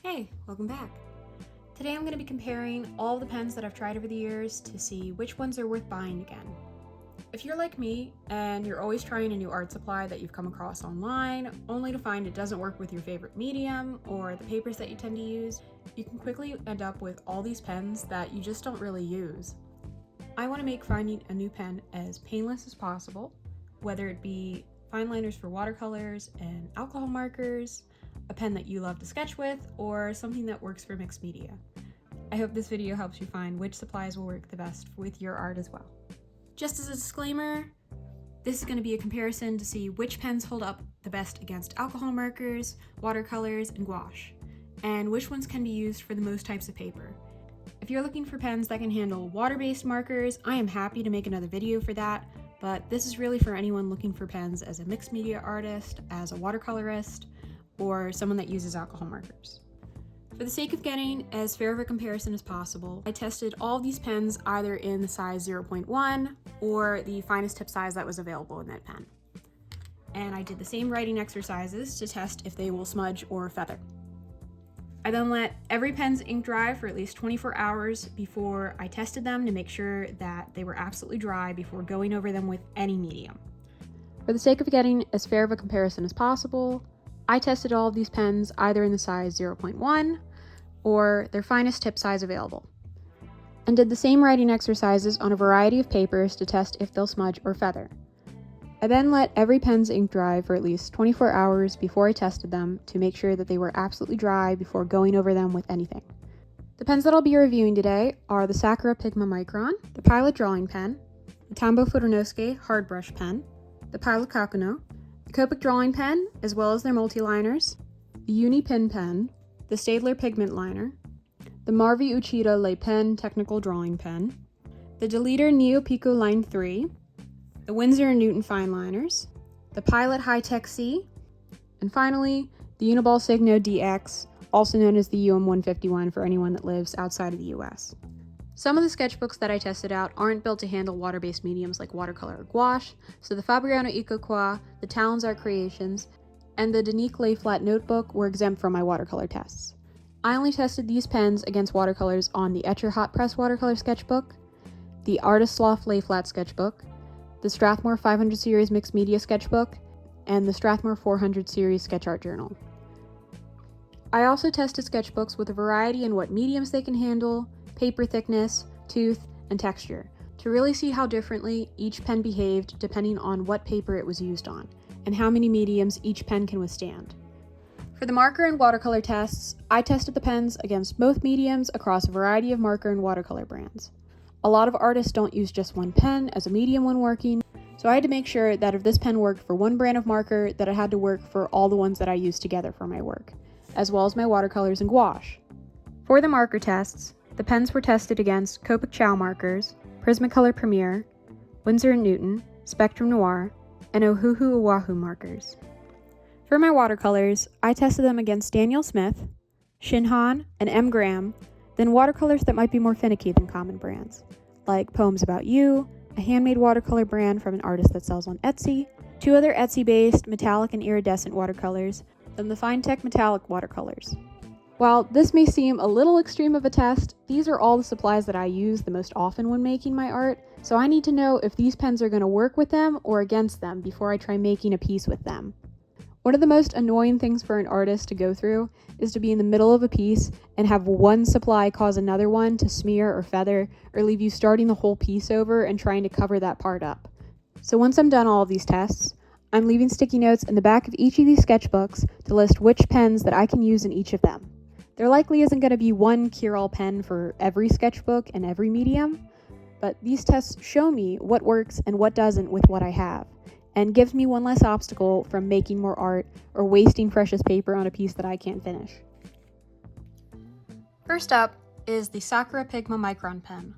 Hey, welcome back. Today I'm going to be comparing all the pens that I've tried over the years to see which ones are worth buying again. If you're like me and you're always trying a new art supply that you've come across online, only to find it doesn't work with your favorite medium or the papers that you tend to use, you can quickly end up with all these pens that you just don't really use. I want to make finding a new pen as painless as possible, whether it be Fineliners for watercolors and alcohol markers, a pen that you love to sketch with, or something that works for mixed media. I hope this video helps you find which supplies will work the best with your art as well. Just as a disclaimer, this is going to be a comparison to see which pens hold up the best against alcohol markers, watercolors, and gouache, and which ones can be used for the most types of paper. If you're looking for pens that can handle water-based markers, I am happy to make another video for that, but this is really for anyone looking for pens as a mixed media artist, as a watercolorist, or someone that uses alcohol markers. For the sake of getting as fair of a comparison as possible, I tested all of these pens either in the size 0.1 or the finest tip size that was available in that pen. And I did the same writing exercises to test if they will smudge or feather. I then let every pen's ink dry for at least 24 hours before I tested them to make sure that they were absolutely dry before going over them with any medium. For the sake of getting as fair of a comparison as possible, I tested all of these pens either in the size 0.1 or their finest tip size available, and did the same writing exercises on a variety of papers to test if they'll smudge or feather. I then let every pen's ink dry for at least 24 hours before I tested them to make sure that they were absolutely dry before going over them with anything. The pens that I'll be reviewing today are the Sakura Pigma Micron, the Pilot Drawing Pen, the Tombow Fudenosuke Hard Brush Pen, the Pilot Kakuno, the Copic Drawing Pen, as well as their multiliners, the Uni Pin Pen, the Staedtler Pigment Liner, the Marvy Uchida Le Pen Technical Drawing Pen, the Deleter Neopiko Line 3, the Winsor Newton Fineliners, the Pilot Hi-Tec-C, and finally, the Uni-Ball Signo DX, also known as the UM151 for anyone that lives outside of the US. Some of the sketchbooks that I tested out aren't built to handle water-based mediums like watercolor or gouache, so the Fabriano Iko, the Talons Art Creations, and the Danique Lay Flat Notebook were exempt from my watercolor tests. I only tested these pens against watercolors on the Etcher Hot Press Watercolor Sketchbook, the Artist Loft Lay Flat Sketchbook, the Strathmore 500 Series Mixed Media Sketchbook, and the Strathmore 400 Series Sketch Art Journal. I also tested sketchbooks with a variety in what mediums they can handle, paper thickness, tooth, and texture, to really see how differently each pen behaved depending on what paper it was used on, and how many mediums each pen can withstand. For the marker and watercolor tests, I tested the pens against both mediums across a variety of marker and watercolor brands. A lot of artists don't use just one pen as a medium when working, so I had to make sure that if this pen worked for one brand of marker, that it had to work for all the ones that I used together for my work, as well as my watercolors and gouache. For the marker tests, the pens were tested against Copic Chow markers, Prismacolor Premier, Winsor & Newton, Spectrum Noir, and Ohuhu Oahu markers. For my watercolors, I tested them against Daniel Smith, Shinhan, and M. Graham, then watercolors that might be more finicky than common brands, like Poems About You, a handmade watercolor brand from an artist that sells on Etsy, 2 other Etsy-based metallic and iridescent watercolors, then the Finetec metallic watercolors. While this may seem a little extreme of a test, these are all the supplies that I use the most often when making my art, so I need to know if these pens are going to work with them or against them before I try making a piece with them. One of the most annoying things for an artist to go through is to be in the middle of a piece and have one supply cause another one to smear or feather, or leave you starting the whole piece over and trying to cover that part up. So once I'm done all of these tests, I'm leaving sticky notes in the back of each of these sketchbooks to list which pens that I can use in each of them. There likely isn't going to be one cure-all pen for every sketchbook and every medium, but these tests show me what works and what doesn't with what I have, and gives me one less obstacle from making more art or wasting precious paper on a piece that I can't finish. First up is the Sakura Pigma Micron pen.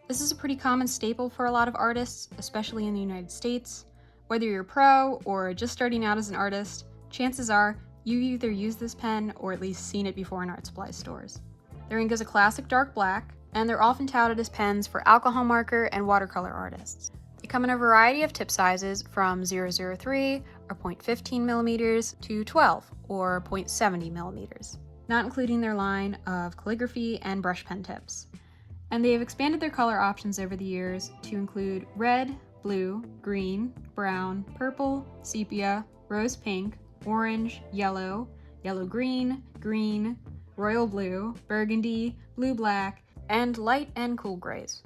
This is a pretty common staple for a lot of artists, especially in the United States. Whether you're a pro or just starting out as an artist, chances are you've either used this pen or at least seen it before in art supply stores. Their ink is a classic dark black, and they're often touted as pens for alcohol marker and watercolor artists. They come in a variety of tip sizes from 0.03 or 0.15 millimeters to 12 or 0.70 millimeters. not including their line of calligraphy and brush pen tips. And they have expanded their color options over the years to include red, blue, green, brown, purple, sepia, rose pink, orange, yellow, yellow-green, green, royal blue, burgundy, blue-black, and light and cool grays.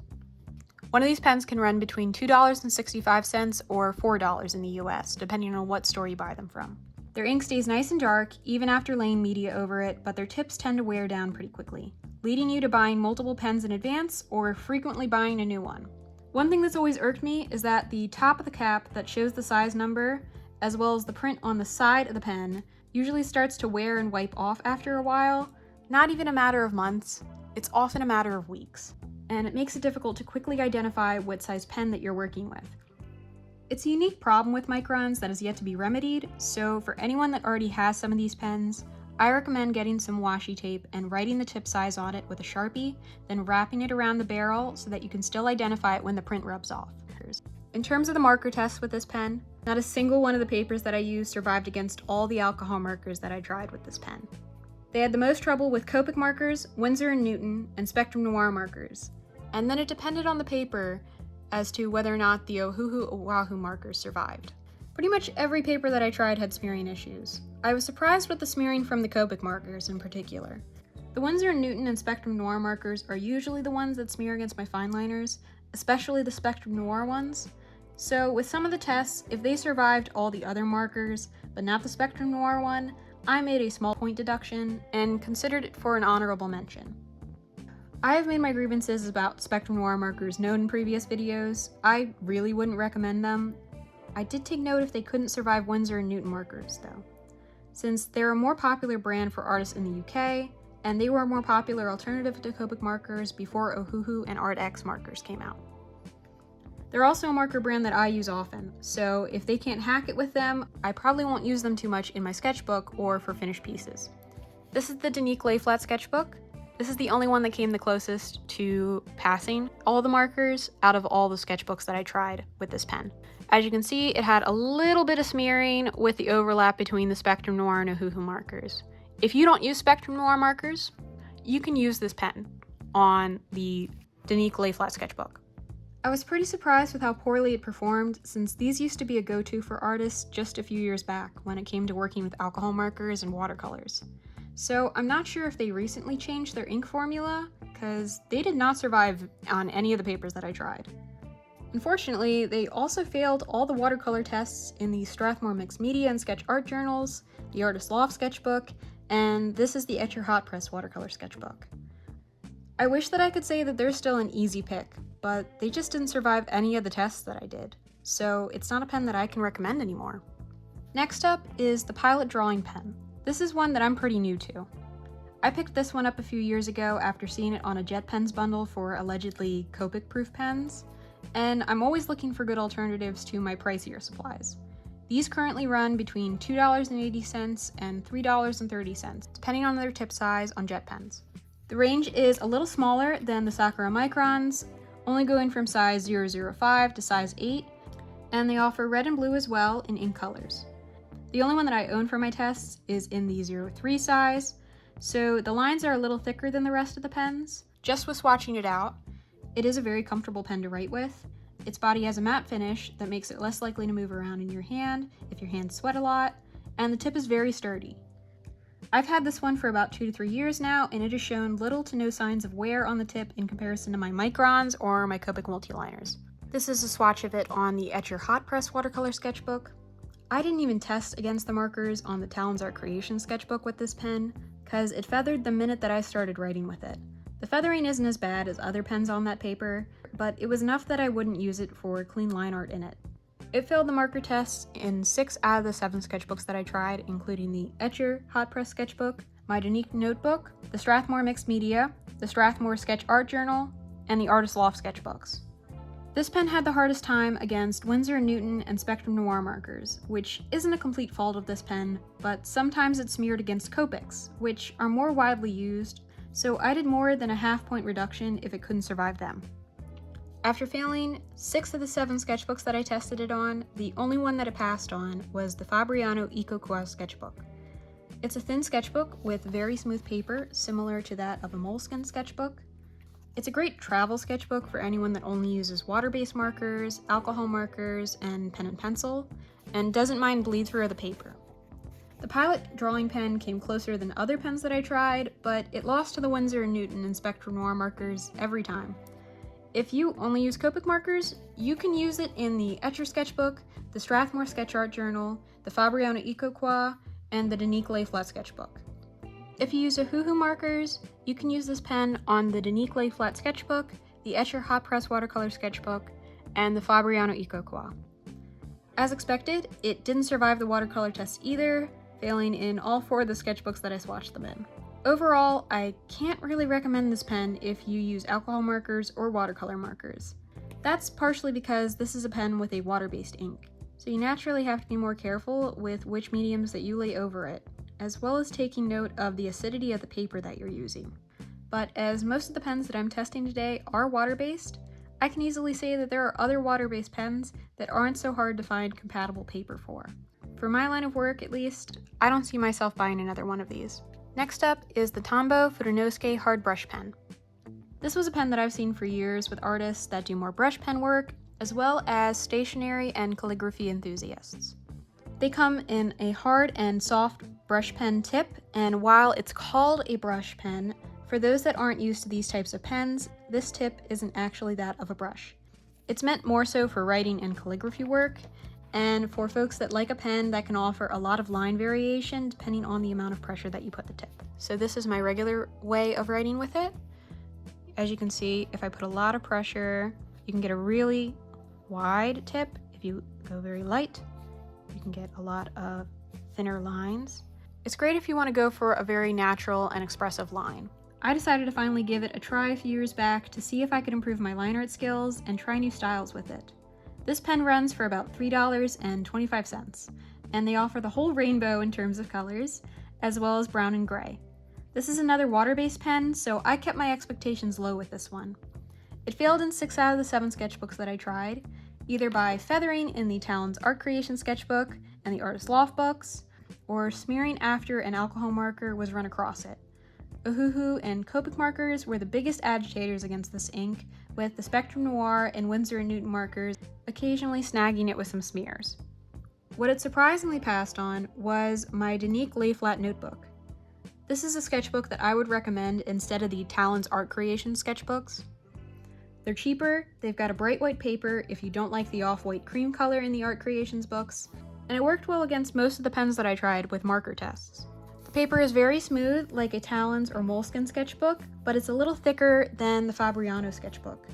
One of these pens can run between $2.65 or $4 in the US, depending on what store you buy them from. Their ink stays nice and dark, even after laying media over it, but their tips tend to wear down pretty quickly, leading you to buying multiple pens in advance or frequently buying a new one. One thing that's always irked me is that the top of the cap that shows the size number, as well as the print on the side of the pen, usually starts to wear and wipe off after a while. Not even a matter of months, it's often a matter of weeks. And it makes it difficult to quickly identify what size pen that you're working with. It's a unique problem with Microns that is yet to be remedied, so for anyone that already has some of these pens, I recommend getting some washi tape and writing the tip size on it with a Sharpie, then wrapping it around the barrel so that you can still identify it when the print rubs off. In terms of the marker tests with this pen, not a single one of the papers that I used survived against all the alcohol markers that I tried with this pen. They had the most trouble with Copic markers, Winsor & Newton, and Spectrum Noir markers. And then it depended on the paper as to whether or not the Ohuhu Oahu markers survived. Pretty much every paper that I tried had smearing issues. I was surprised with the smearing from the Copic markers in particular. The Winsor & Newton and Spectrum Noir markers are usually the ones that smear against my Fineliners, especially the Spectrum Noir ones. So with some of the tests, if they survived all the other markers, but not the Spectrum Noir one, I made a small point deduction and considered it for an honorable mention. I have made my grievances about Spectrum Noir markers known in previous videos. I really wouldn't recommend them. I did take note if they couldn't survive Winsor & Newton markers though, since they're a more popular brand for artists in the UK, and they were a more popular alternative to Copic markers before Ohuhu and ArtX markers came out. They're also a marker brand that I use often, so if they can't hack it with them, I probably won't use them too much in my sketchbook or for finished pieces. This is the Danique Lay Flat sketchbook. This is the only one that came the closest to passing all the markers out of all the sketchbooks that I tried with this pen. As you can see, it had a little bit of smearing with the overlap between the Spectrum Noir and Ohuhu markers. If you don't use Spectrum Noir markers, you can use this pen on the Danique Lay Flat sketchbook. I was pretty surprised with how poorly it performed, since these used to be a go-to for artists just a few years back when it came to working with alcohol markers and watercolors. So I'm not sure if they recently changed their ink formula, because they did not survive on any of the papers that I tried. Unfortunately, they also failed all the watercolor tests in the Strathmore Mixed Media and Sketch Art journals, the Artist Loft sketchbook, and this is the Etcher Hot Press watercolor sketchbook. I wish that I could say that they're still an easy pick, but they just didn't survive any of the tests that I did, so it's not a pen that I can recommend anymore. Next up is the Pilot Drawing Pen. This is one that I'm pretty new to. I picked this one up a few years ago after seeing it on a Jet Pens bundle for allegedly Copic-proof pens, and I'm always looking for good alternatives to my pricier supplies. These currently run between $2.80 and $3.30, depending on their tip size on Jet Pens. The range is a little smaller than the Sakura Microns, only going from size 005 to size 8, and they offer red and blue as well in ink colors. The only one that I own for my tests is in the 03 size, so the lines are a little thicker than the rest of the pens. Just with swatching it out, it is a very comfortable pen to write with. Its body has a matte finish that makes it less likely to move around in your hand if your hands sweat a lot, and the tip is very sturdy. I've had this one for about 2 to 3 years now, and it has shown little to no signs of wear on the tip in comparison to my Microns or my Copic Multiliners. This is a swatch of it on the Etcher Hot Press watercolor sketchbook. I didn't even test against the markers on the Talons Art Creation sketchbook with this pen, because it feathered the minute that I started writing with it. The feathering isn't as bad as other pens on that paper, but it was enough that I wouldn't use it for clean line art in it. It failed the marker tests in 6 out of the 7 sketchbooks that I tried, including the Etcher Hot Press sketchbook, my Danique notebook, the Strathmore Mixed Media, the Strathmore Sketch Art Journal, and the Artist Loft sketchbooks. This pen had the hardest time against Winsor & Newton and Spectrum Noir markers, which isn't a complete fault of this pen, but sometimes it's smeared against Copics, which are more widely used, so I did more than a half-point reduction if it couldn't survive them. After failing 6 of the 7 sketchbooks that I tested it on, the only one that it passed on was the Fabriano Eco Quest sketchbook. It's a thin sketchbook with very smooth paper, similar to that of a Moleskine sketchbook. It's a great travel sketchbook for anyone that only uses water-based markers, alcohol markers, and pen and pencil, and doesn't mind bleed through of the paper. The Pilot drawing pen came closer than other pens that I tried, but it lost to the Winsor & Newton and Spectrum Noir markers every time. If you only use Copic markers, you can use it in the Etcher Sketchbook, the Strathmore Sketch Art Journal, the Fabriano Eco-Qua, and the Danique Lay Flat Sketchbook. If you use Ohuhu markers, you can use this pen on the Danique Lay Flat Sketchbook, the Etcher Hot Press Watercolor Sketchbook, and the Fabriano Eco-Qua. As expected, it didn't survive the watercolor test either, failing in all 4 of the sketchbooks that I swatched them in. Overall, I can't really recommend this pen if you use alcohol markers or watercolor markers. That's partially because this is a pen with a water-based ink, so you naturally have to be more careful with which mediums that you lay over it, as well as taking note of the acidity of the paper that you're using. But as most of the pens that I'm testing today are water-based, I can easily say that there are other water-based pens that aren't so hard to find compatible paper for. For my line of work, at least, I don't see myself buying another one of these. Next up is the Tombow Fudenosuke Hard Brush Pen. This was a pen that I've seen for years with artists that do more brush pen work, as well as stationery and calligraphy enthusiasts. They come in a hard and soft brush pen tip, and while it's called a brush pen, for those that aren't used to these types of pens, this tip isn't actually that of a brush. It's meant more so for writing and calligraphy work, and for folks that like a pen that can offer a lot of line variation depending on the amount of pressure that you put the tip. So this is my regular way of writing with it. As you can see, if I put a lot of pressure, you can get a really wide tip. If you go very light, you can get a lot of thinner lines. It's great if you want to go for a very natural and expressive line. I decided to finally give it a try a few years back to see if I could improve my line art skills and try new styles with it. This pen runs for about $3.25, and they offer the whole rainbow in terms of colors, as well as brown and gray. This is another water-based pen, so I kept my expectations low with this one. It failed in 6 out of the 7 sketchbooks that I tried, either by feathering in the Talon's Art Creation sketchbook and the Artist Loft books, or smearing after an alcohol marker was run across it. Ohuhu and Copic markers were the biggest agitators against this ink, with the Spectrum Noir and Winsor & Newton markers occasionally snagging it with some smears. What it surprisingly passed on was my Danique Lay Flat notebook. This is a sketchbook that I would recommend instead of the Talon's Art Creation sketchbooks. They're cheaper, they've got a bright white paper if you don't like the off-white cream color in the Art Creations books, and it worked well against most of the pens that I tried with marker tests. The paper is very smooth, like a Talon's or Moleskine sketchbook, but it's a little thicker than the Fabriano sketchbook.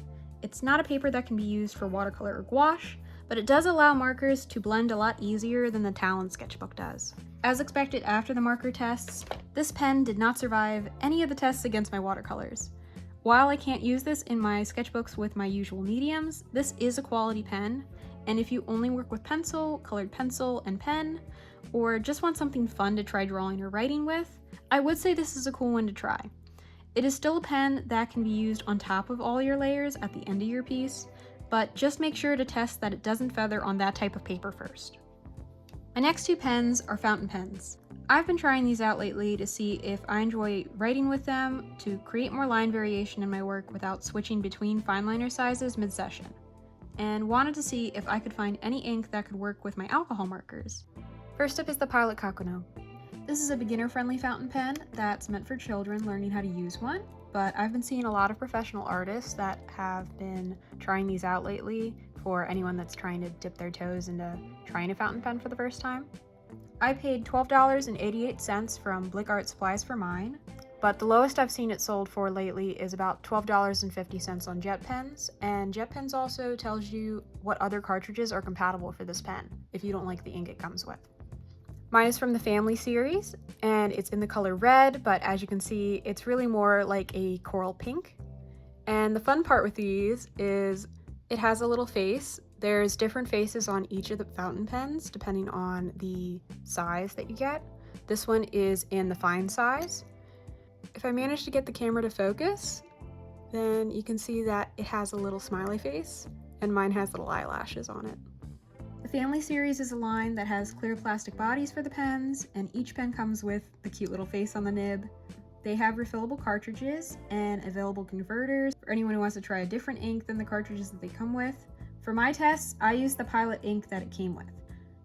It's not a paper that can be used for watercolor or gouache, but it does allow markers to blend a lot easier than the Talon sketchbook does. As expected after the marker tests, this pen did not survive any of the tests against my watercolors. While I can't use this in my sketchbooks with my usual mediums, this is a quality pen, and if you only work with pencil, colored pencil, and pen, or just want something fun to try drawing or writing with, I would say this is a cool one to try. It is still a pen that can be used on top of all your layers at the end of your piece, but just make sure to test that it doesn't feather on that type of paper first. My next 2 pens are fountain pens. I've been trying these out lately to see if I enjoy writing with them to create more line variation in my work without switching between Fineliner sizes mid-session, and wanted to see if I could find any ink that could work with my alcohol markers. First up is the Pilot Kakuno. This is a beginner-friendly fountain pen that's meant for children learning how to use one, but I've been seeing a lot of professional artists that have been trying these out lately for anyone that's trying to dip their toes into trying a fountain pen for the first time. I paid $12.88 from Blick Art Supplies for mine, but the lowest I've seen it sold for lately is about $12.50 on JetPens, and JetPens also tells you what other cartridges are compatible for this pen, if you don't like the ink it comes with. Mine is from the Family series, and it's in the color red, but as you can see, it's really more like a coral pink. And the fun part with these is it has a little face. There's different faces on each of the fountain pens, depending on the size that you get. This one is in the fine size. If I manage to get the camera to focus, then you can see that it has a little smiley face, and mine has little eyelashes on it. The Family series is a line that has clear plastic bodies for the pens, and each pen comes with the cute little face on the nib. They have refillable cartridges and available converters for anyone who wants to try a different ink than the cartridges that they come with. For my tests, I used the Pilot ink that it came with.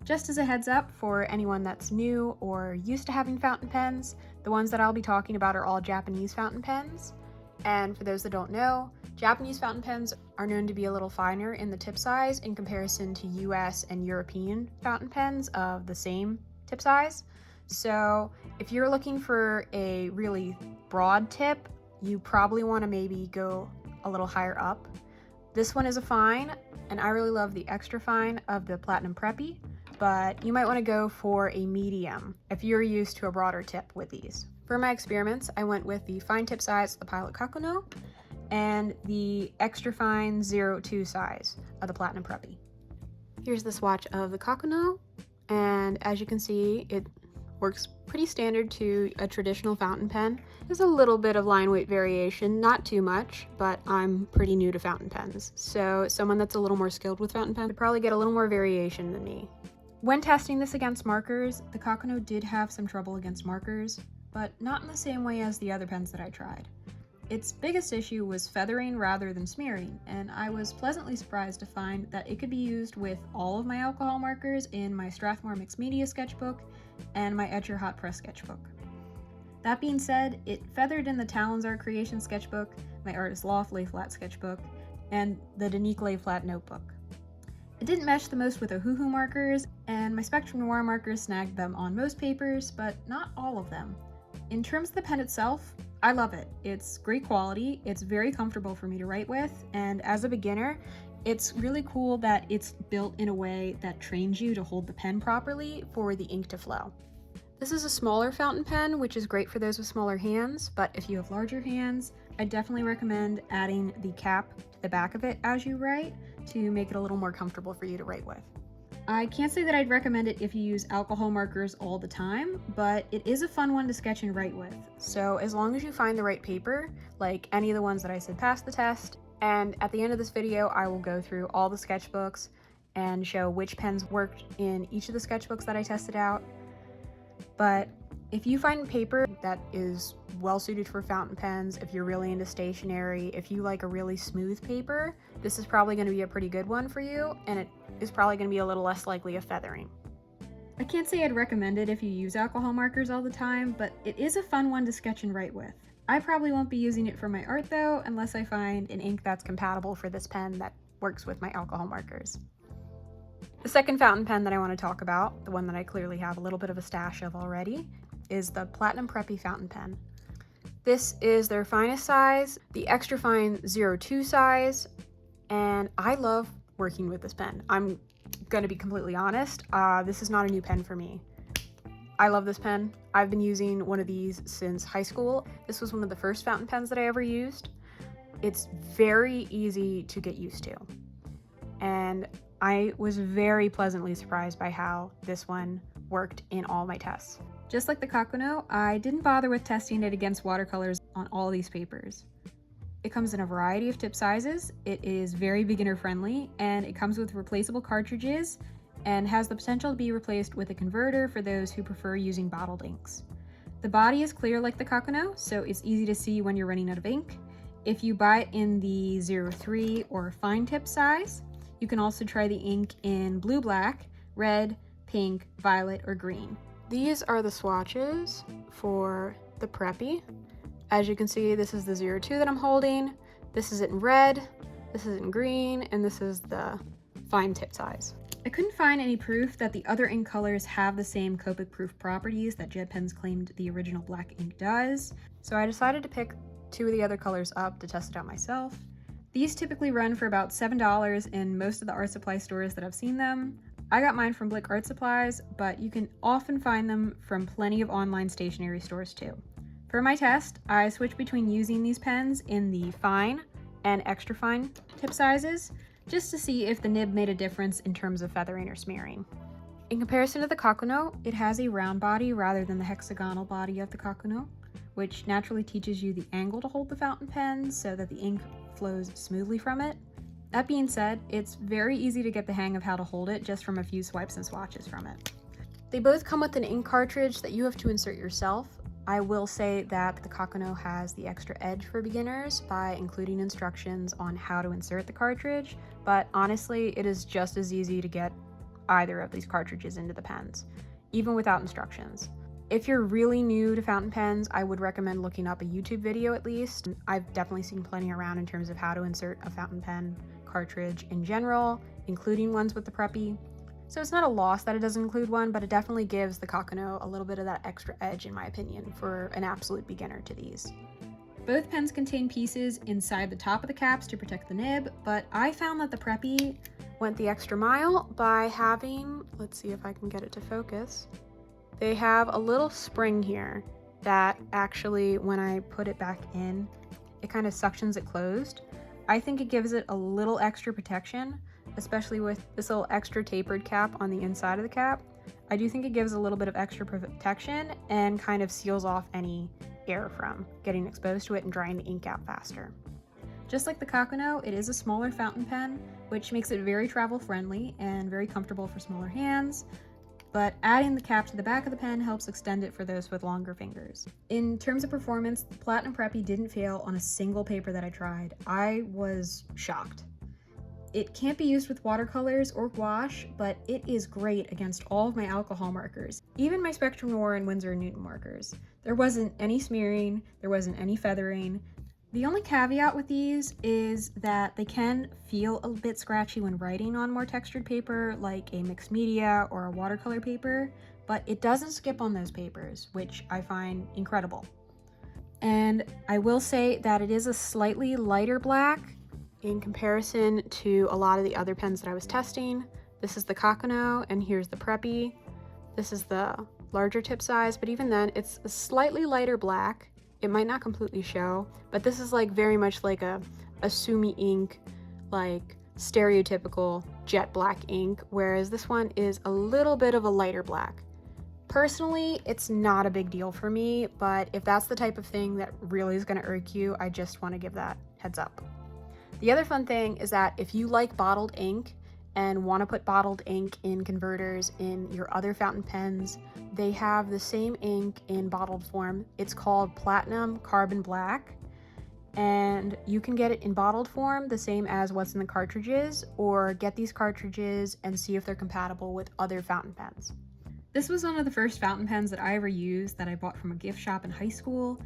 Just as a heads up for anyone that's new or used to having fountain pens, the ones that I'll be talking about are all Japanese fountain pens. And for those that don't know, Japanese fountain pens are known to be a little finer in the tip size in comparison to US and European fountain pens of the same tip size. So if you're looking for a really broad tip, you probably want to maybe go a little higher up. This one is a fine, and I really love the extra fine of the Platinum Preppy, but you might want to go for a medium if you're used to a broader tip with these. For my experiments, I went with the fine tip size of the Pilot Kakuno and the extra fine 02 size of the Platinum Preppy. Here's the swatch of the Kakuno, and as you can see, it works pretty standard to a traditional fountain pen. There's a little bit of line weight variation, not too much, but I'm pretty new to fountain pens. So someone that's a little more skilled with fountain pens would probably get a little more variation than me. When testing this against markers, the Kakuno did have some trouble against markers, but not in the same way as the other pens that I tried. Its biggest issue was feathering rather than smearing, and I was pleasantly surprised to find that it could be used with all of my alcohol markers in my Strathmore Mixed Media sketchbook and my Etcher Hot Press sketchbook. That being said, it feathered in the Talons Art Creation sketchbook, my Artist Loft Lay Flat sketchbook, and the Danique Lay Flat notebook. It didn't mesh the most with the Hoo Hoo markers, and my Spectrum Noir markers snagged them on most papers, but not all of them. In terms of the pen itself, I love it. It's great quality, it's very comfortable for me to write with, and as a beginner, it's really cool that it's built in a way that trains you to hold the pen properly for the ink to flow. This is a smaller fountain pen, which is great for those with smaller hands, but if you have larger hands, I definitely recommend adding the cap to the back of it as you write to make it a little more comfortable for you to write with. I can't say that I'd recommend it if you use alcohol markers all the time, but it is a fun one to sketch and write with. So as long as you find the right paper, like any of the ones that I said passed the test, and at the end of this video, I will go through all the sketchbooks and show which pens worked in each of the sketchbooks that I tested out. But if you find paper that is well suited for fountain pens, if you're really into stationery, if you like a really smooth paper, this is probably going to be a pretty good one for you, and it is probably going to be a little less likely of feathering. I can't say I'd recommend it if you use alcohol markers all the time, but it is a fun one to sketch and write with. I probably won't be using it for my art though, unless I find an ink that's compatible for this pen that works with my alcohol markers. The second fountain pen that I want to talk about, the one that I clearly have a little bit of a stash of already, is the Platinum Preppy Fountain Pen. This is their finest size, the extra fine 02 size, and I love working with this pen. I'm gonna be completely honest, this is not a new pen for me. I love this pen. I've been using one of these since high school. This was one of the first fountain pens that I ever used. It's very easy to get used to, and I was very pleasantly surprised by how this one worked in all my tests. Just like the Kakuno, I didn't bother with testing it against watercolors on all these papers. It comes in a variety of tip sizes, it is very beginner friendly, and it comes with replaceable cartridges and has the potential to be replaced with a converter for those who prefer using bottled inks. The body is clear like the Kakuno, so it's easy to see when you're running out of ink. If you buy it in the 03 or fine tip size, you can also try the ink in blue black, red, pink, violet, or green. These are the swatches for the Preppy. As you can see, this is the 02 that I'm holding, this is it in red, this is it in green, and this is the fine tip size. I couldn't find any proof that the other ink colors have the same Copic proof properties that Jet Pens claimed the original black ink does, so I decided to pick two of the other colors up to test it out myself. These typically run for about $7 in most of the art supply stores that I've seen them. I got mine from Blick Art Supplies, but you can often find them from plenty of online stationery stores too. For my test, I switched between using these pens in the fine and extra fine tip sizes, just to see if the nib made a difference in terms of feathering or smearing. In comparison to the Kakuno, it has a round body rather than the hexagonal body of the Kakuno, which naturally teaches you the angle to hold the fountain pen so that the ink flows smoothly from it. That being said, it's very easy to get the hang of how to hold it just from a few swipes and swatches from it. They both come with an ink cartridge that you have to insert yourself. I will say that the Kakuno has the extra edge for beginners by including instructions on how to insert the cartridge, but honestly, it is just as easy to get either of these cartridges into the pens, even without instructions. If you're really new to fountain pens, I would recommend looking up a YouTube video at least. I've definitely seen plenty around in terms of how to insert a fountain pen cartridge in general, including ones with the Preppy. So it's not a loss that it doesn't include one, but it definitely gives the Kakuno a little bit of that extra edge, in my opinion, for an absolute beginner to these. Both pens contain pieces inside the top of the caps to protect the nib, but I found that the Preppy went the extra mile by having, let's see if I can get it to focus, they have a little spring here that actually, when I put it back in, it kind of suctions it closed. I think it gives it a little extra protection, especially with this little extra tapered cap on the inside of the cap. I do think it gives a little bit of extra protection and kind of seals off any air from getting exposed to it and drying the ink out faster. Just like the Kakuno, it is a smaller fountain pen, which makes it very travel friendly and very comfortable for smaller hands. But adding the cap to the back of the pen helps extend it for those with longer fingers. In terms of performance, the Platinum Preppy didn't fail on a single paper that I tried. I was shocked. It can't be used with watercolors or gouache, but it is great against all of my alcohol markers, even my Spectrum Noir and Winsor & Newton markers. There wasn't any smearing, there wasn't any feathering. The only caveat with these is that they can feel a bit scratchy when writing on more textured paper like a mixed media or a watercolor paper, but it doesn't skip on those papers, which I find incredible. And I will say that it is a slightly lighter black in comparison to a lot of the other pens that I was testing. This is the Kakuno and here's the Preppy. This is the larger tip size, but even then it's a slightly lighter black. It might not completely show, but this is like very much like a Sumi ink, like stereotypical jet black ink, whereas this one is a little bit of a lighter black. Personally, it's not a big deal for me, but if that's the type of thing that really is gonna irk you, I just wanna give that heads up. The other fun thing is that if you like bottled ink and want to put bottled ink in converters in your other fountain pens, they have the same ink in bottled form. It's called Platinum Carbon Black, and you can get it in bottled form, the same as what's in the cartridges, or get these cartridges and see if they're compatible with other fountain pens. This was one of the first fountain pens that I ever used that I bought from a gift shop in high school.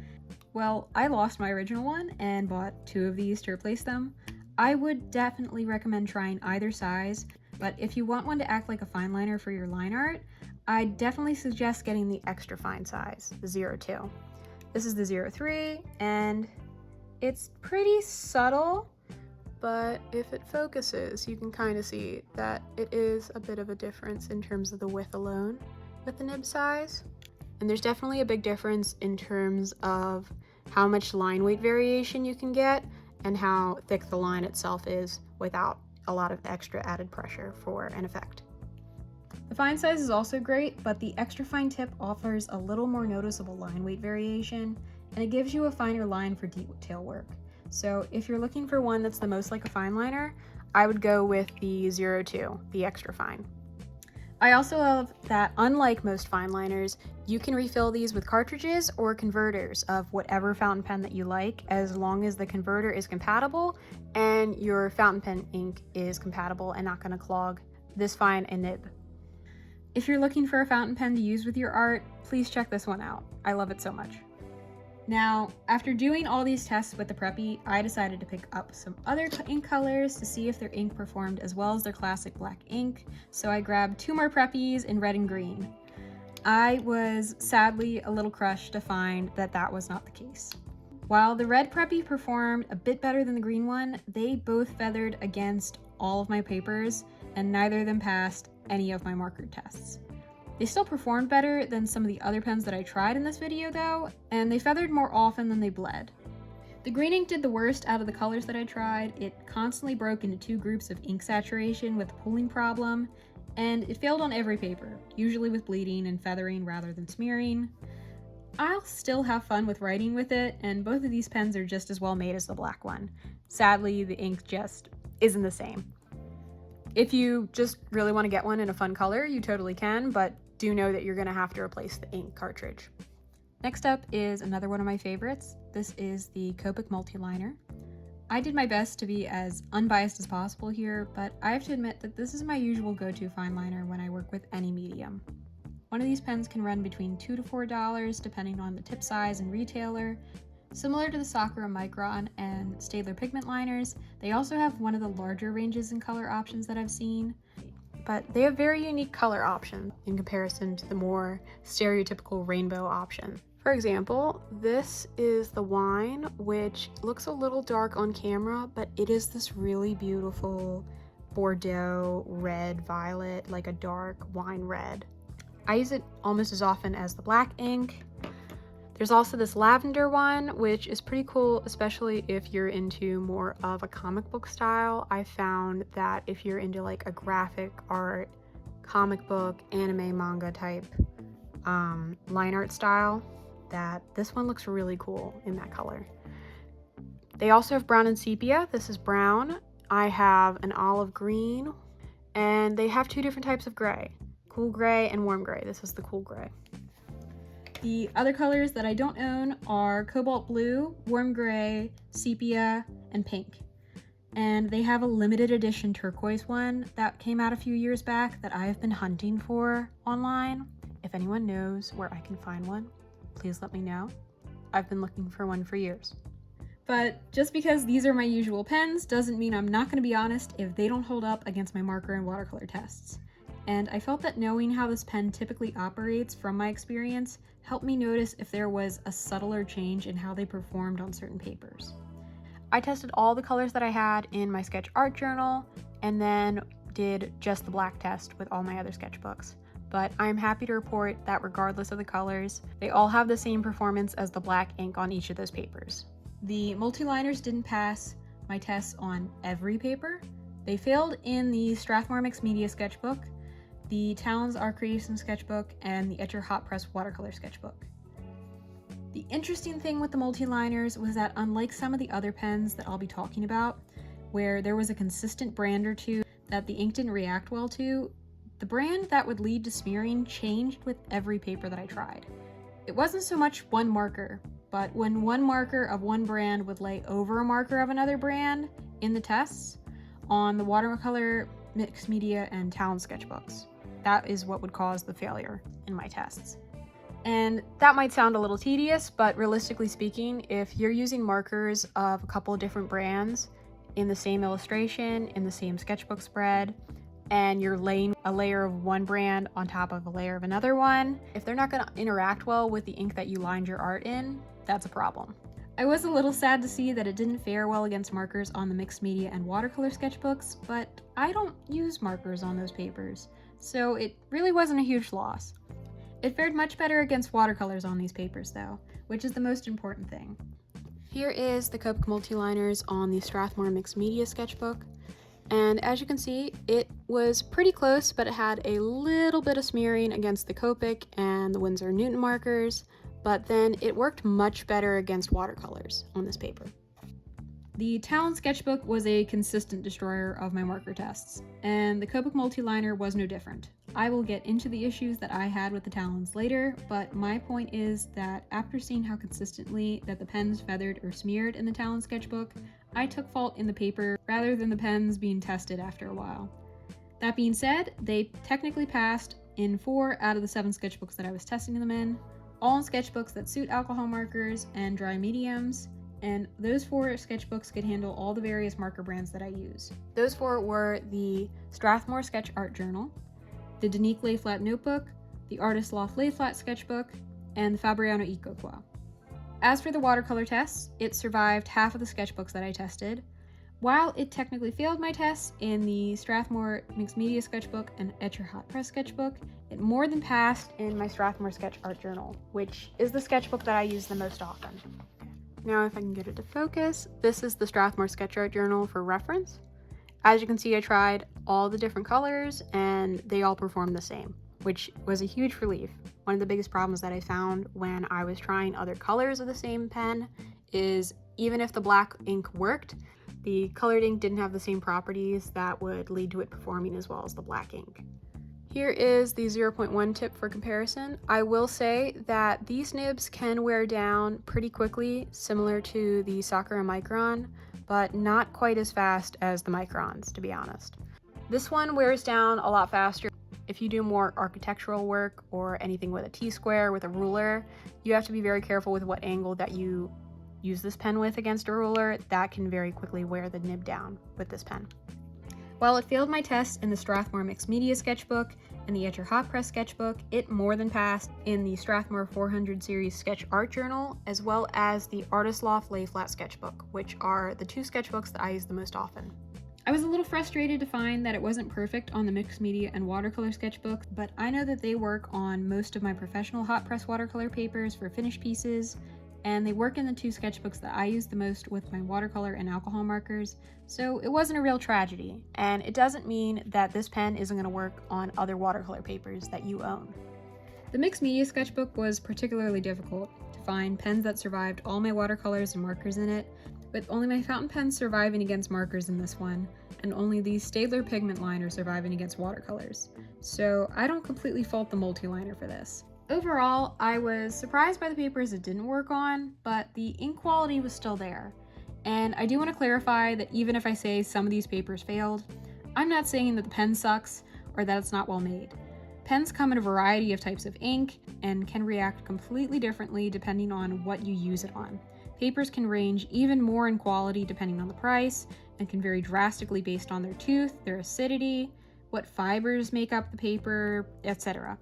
Well, I lost my original one and bought 2 of these to replace them. I would definitely recommend trying either size, but if you want one to act like a fine liner for your line art, I definitely suggest getting the extra fine size, the 02. This is the 03, and it's pretty subtle, but if it focuses, you can kind of see that it is a bit of a difference in terms of the width alone with the nib size. And there's definitely a big difference in terms of how much line weight variation you can get and how thick the line itself is without a lot of extra added pressure for an effect. The fine size is also great, but the extra fine tip offers a little more noticeable line weight variation, and it gives you a finer line for detail work. So if you're looking for one that's the most like a fine liner, I would go with the 02, the extra fine. I also love that, unlike most fine liners, you can refill these with cartridges or converters of whatever fountain pen that you like, as long as the converter is compatible and your fountain pen ink is compatible and not going to clog this fine a nib. If you're looking for a fountain pen to use with your art, please check this one out. I love it so much. Now, after doing all these tests with the Preppy, I decided to pick up some other ink colors to see if their ink performed as well as their classic black ink, so I grabbed 2 more Preppys in red and green. I was sadly a little crushed to find that that was not the case. While the red Preppy performed a bit better than the green one, they both feathered against all of my papers, and neither of them passed any of my marker tests. They still performed better than some of the other pens that I tried in this video though, and they feathered more often than they bled. The green ink did the worst out of the colors that I tried. It constantly broke into 2 groups of ink saturation with a pooling problem, and it failed on every paper, usually with bleeding and feathering rather than smearing. I'll still have fun with writing with it, and both of these pens are just as well made as the black one. Sadly, the ink just isn't the same. If you just really want to get one in a fun color, you totally can, but do know that you're going to have to replace the ink cartridge. Next up is another one of my favorites. This is the Copic Multiliner. I did my best to be as unbiased as possible here, but I have to admit that this is my usual go-to fine liner when I work with any medium. One of these pens can run between $2 to $4 depending on the tip size and retailer. Similar to the Sakura Micron and Staedtler Pigment liners, they also have one of the larger ranges in color options that I've seen, but they have very unique color options in comparison to the more stereotypical rainbow option. For example, this is the wine, which looks a little dark on camera, but it is this really beautiful Bordeaux red violet, like a dark wine red. I use it almost as often as the black ink. There's also this lavender one, which is pretty cool, especially if you're into more of a comic book style. I found that if you're into like a graphic art, comic book, anime, manga type line art style, that this one looks really cool in that color. They also have brown and sepia. This is brown. I have an olive green, and they have two different types of gray, cool gray and warm gray. This is the cool gray. The other colors that I don't own are cobalt blue, warm gray, sepia, and pink. And they have a limited edition turquoise one that came out a few years back that I have been hunting for online. If anyone knows where I can find one, please let me know. I've been looking for one for years. But just because these are my usual pens doesn't mean I'm not going to be honest if they don't hold up against my marker and watercolor tests. And I felt that knowing how this pen typically operates from my experience helped me notice if there was a subtler change in how they performed on certain papers. I tested all the colors that I had in my sketch art journal and then did just the black test with all my other sketchbooks. But I'm happy to report that regardless of the colors, they all have the same performance as the black ink on each of those papers. The multiliners didn't pass my tests on every paper. They failed in the Strathmore Mixed Media Sketchbook, the Talon's Art Creation Sketchbook, and the Etcher Hot Press Watercolor Sketchbook. The interesting thing with the multiliners was that unlike some of the other pens that I'll be talking about, where there was a consistent brand or two that the ink didn't react well to, the brand that would lead to smearing changed with every paper that I tried. It wasn't so much one marker, but when one marker of one brand would lay over a marker of another brand in the tests on the watercolor, mixed media, and Talon sketchbooks. That is what would cause the failure in my tests. And that might sound a little tedious, but realistically speaking, if you're using markers of a couple of different brands in the same illustration, in the same sketchbook spread, and you're laying a layer of one brand on top of a layer of another one, if they're not going to interact well with the ink that you lined your art in, that's a problem. I was a little sad to see that it didn't fare well against markers on the mixed media and watercolor sketchbooks, but I don't use markers on those papers, so it really wasn't a huge loss. It fared much better against watercolors on these papers though, which is the most important thing. Here is the Copic Multiliners on the Strathmore Mixed Media Sketchbook, and as you can see, it was pretty close, but it had a little bit of smearing against the Copic and the Winsor Newton markers, but then it worked much better against watercolors on this paper. The Talon sketchbook was a consistent destroyer of my marker tests, and the Copic Multiliner was no different. I will get into the issues that I had with the Talons later, but my point is that after seeing how consistently that the pens feathered or smeared in the Talon sketchbook, I took fault in the paper rather than the pens being tested after a while. That being said, they technically passed in 4 out of the 7 sketchbooks that I was testing them in, all in sketchbooks that suit alcohol markers and dry mediums, and those 4 sketchbooks could handle all the various marker brands that I use. Those 4 were the Strathmore Sketch Art Journal, the Danique Lay Flat Notebook, the Artist Loft Lay Flat Sketchbook, and the Fabriano Ecoqua. As for the watercolor tests, it survived half of the sketchbooks that I tested. While it technically failed my tests in the Strathmore Mixed Media Sketchbook and Etcher Hot Press Sketchbook, it more than passed in my Strathmore Sketch Art Journal, which is the sketchbook that I use the most often. Now if I can get it to focus, this is the Strathmore Sketch Art Journal for reference. As you can see, I tried all the different colors and they all performed the same, which was a huge relief. One of the biggest problems that I found when I was trying other colors of the same pen is even if the black ink worked, the colored ink didn't have the same properties that would lead to it performing as well as the black ink. Here is the 0.1 tip for comparison. I will say that these nibs can wear down pretty quickly, similar to the Sakura Micron, but not quite as fast as the Microns, to be honest. This one wears down a lot faster. If you do more architectural work or anything with a T-square with a ruler, you have to be very careful with what angle that you use this pen with against a ruler. That can very quickly wear the nib down with this pen. While it failed my test in the Strathmore Mixed Media Sketchbook and the Etcher Hot Press Sketchbook, it more than passed in the Strathmore 400 Series Sketch Art Journal, as well as the Artist Loft Lay Flat Sketchbook, which are the two sketchbooks that I use the most often. I was a little frustrated to find that it wasn't perfect on the Mixed Media and Watercolor sketchbooks, but I know that they work on most of my professional hot press watercolor papers for finished pieces, and they work in the two sketchbooks that I use the most with my watercolor and alcohol markers, so it wasn't a real tragedy, and it doesn't mean that this pen isn't going to work on other watercolor papers that you own. The Mixed Media Sketchbook was particularly difficult to find pens that survived all my watercolors and markers in it, with only my fountain pen surviving against markers in this one, and only the Staedtler Pigment liner surviving against watercolors. So I don't completely fault the multiliner for this. Overall, I was surprised by the papers it didn't work on, but the ink quality was still there. And I do want to clarify that even if I say some of these papers failed, I'm not saying that the pen sucks or that it's not well made. Pens come in a variety of types of ink and can react completely differently depending on what you use it on. Papers can range even more in quality depending on the price and can vary drastically based on their tooth, their acidity, what fibers make up the paper, etc.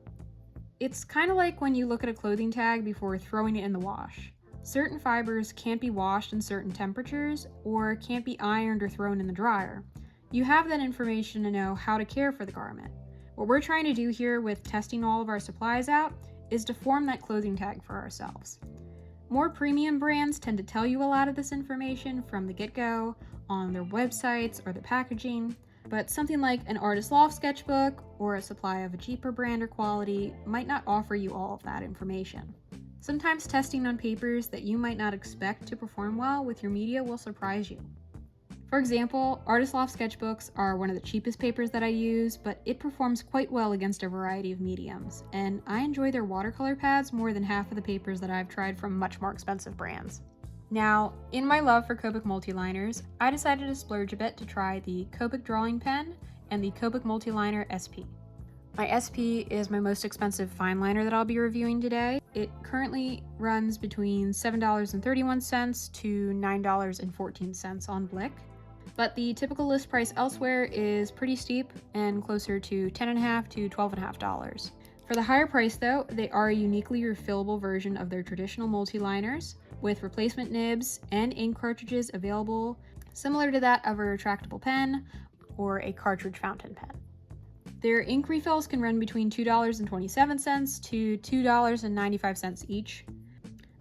It's kind of like when you look at a clothing tag before throwing it in the wash. Certain fibers can't be washed in certain temperatures or can't be ironed or thrown in the dryer. You have that information to know how to care for the garment. What we're trying to do here with testing all of our supplies out is to form that clothing tag for ourselves. More premium brands tend to tell you a lot of this information from the get-go on their websites or the packaging, but something like an Artist Loft sketchbook or a supply of a cheaper brand or quality might not offer you all of that information. Sometimes testing on papers that you might not expect to perform well with your media will surprise you. For example, Artist Loft sketchbooks are one of the cheapest papers that I use, but it performs quite well against a variety of mediums, and I enjoy their watercolor pads more than half of the papers that I've tried from much more expensive brands. Now, in my love for Copic Multiliners, I decided to splurge a bit to try the Copic Drawing Pen and the Copic Multiliner SP. My SP is my most expensive Fineliner that I'll be reviewing today. It currently runs between $7.31 to $9.14 on Blick. But the typical list price elsewhere is pretty steep and closer to $10.50 to $12.50. For the higher price though, they are a uniquely refillable version of their traditional multiliners with replacement nibs and ink cartridges available, similar to that of a retractable pen or a cartridge fountain pen. Their ink refills can run between $2.27 to $2.95 each.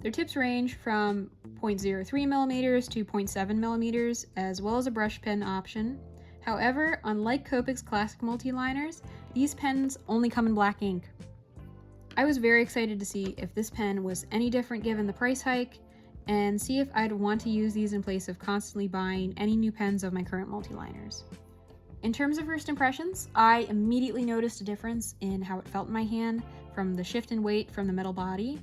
Their tips range from 0.03 millimeters to 0.7 millimeters, as well as a brush pen option. However, unlike Copic's classic multiliners, these pens only come in black ink. I was very excited to see if this pen was any different given the price hike, and see if I'd want to use these in place of constantly buying any new pens of my current multiliners. In terms of first impressions, I immediately noticed a difference in how it felt in my hand from the shift in weight from the metal body.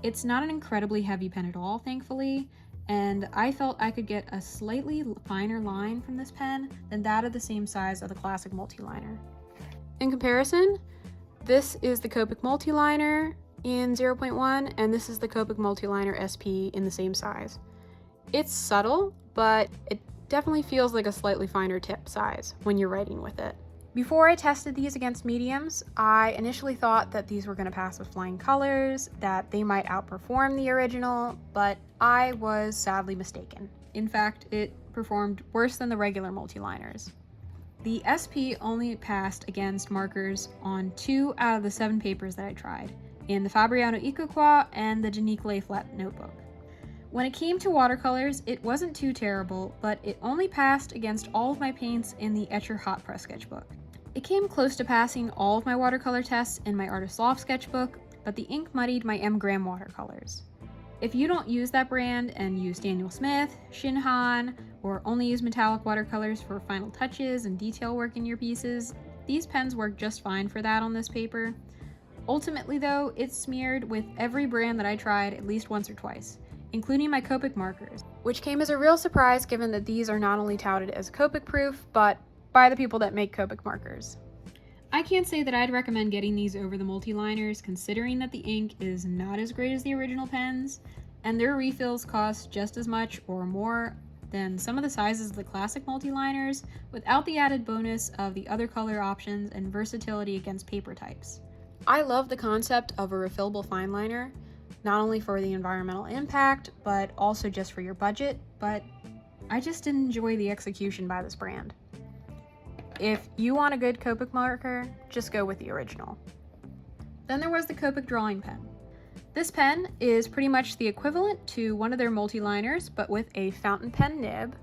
It's not an incredibly heavy pen at all, thankfully, and I felt I could get a slightly finer line from this pen than that of the same size of the classic multiliner. In comparison, this is the Copic Multiliner in 0.1, and this is the Copic Multiliner SP in the same size. It's subtle, but it definitely feels like a slightly finer tip size when you're writing with it. Before I tested these against mediums, I initially thought that these were going to pass with flying colors, that they might outperform the original, but I was sadly mistaken. In fact, it performed worse than the regular multiliners. The SP only passed against markers on 2 out of the 7 papers that I tried, in the Fabriano Icoqua and the Danique Lay Flat Notebook. When it came to watercolors, it wasn't too terrible, but it only passed against all of my paints in the Etcher Hot Press Sketchbook. It came close to passing all of my watercolor tests in my Artist Loft sketchbook, but the ink muddied my M. Graham watercolors. If you don't use that brand and use Daniel Smith, Shinhan, or only use metallic watercolors for final touches and detail work in your pieces, these pens work just fine for that on this paper. Ultimately though, it's smeared with every brand that I tried at least once or twice, including my Copic markers, which came as a real surprise given that these are not only touted as Copic proof, but by the people that make Copic markers. I can't say that I'd recommend getting these over the Multiliners, considering that the ink is not as great as the original pens, and their refills cost just as much or more than some of the sizes of the classic Multiliners, without the added bonus of the other color options and versatility against paper types. I love the concept of a refillable Fineliner, not only for the environmental impact, but also just for your budget, but I just didn't enjoy the execution by this brand. If you want a good Copic marker, just go with the original. Then there was the Copic drawing pen. This pen is pretty much the equivalent to one of their Multiliners, but with a fountain pen nib.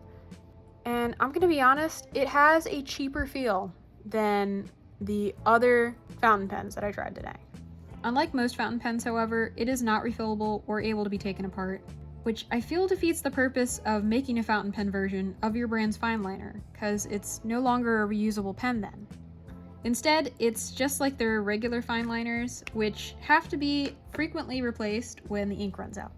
And I'm gonna be honest, it has a cheaper feel than the other fountain pens that I tried today. Unlike most fountain pens, however, it is not refillable or able to be taken apart, which I feel defeats the purpose of making a fountain pen version of your brand's Fineliner, because it's no longer a reusable pen then. Instead, it's just like their regular Fineliners, which have to be frequently replaced when the ink runs out.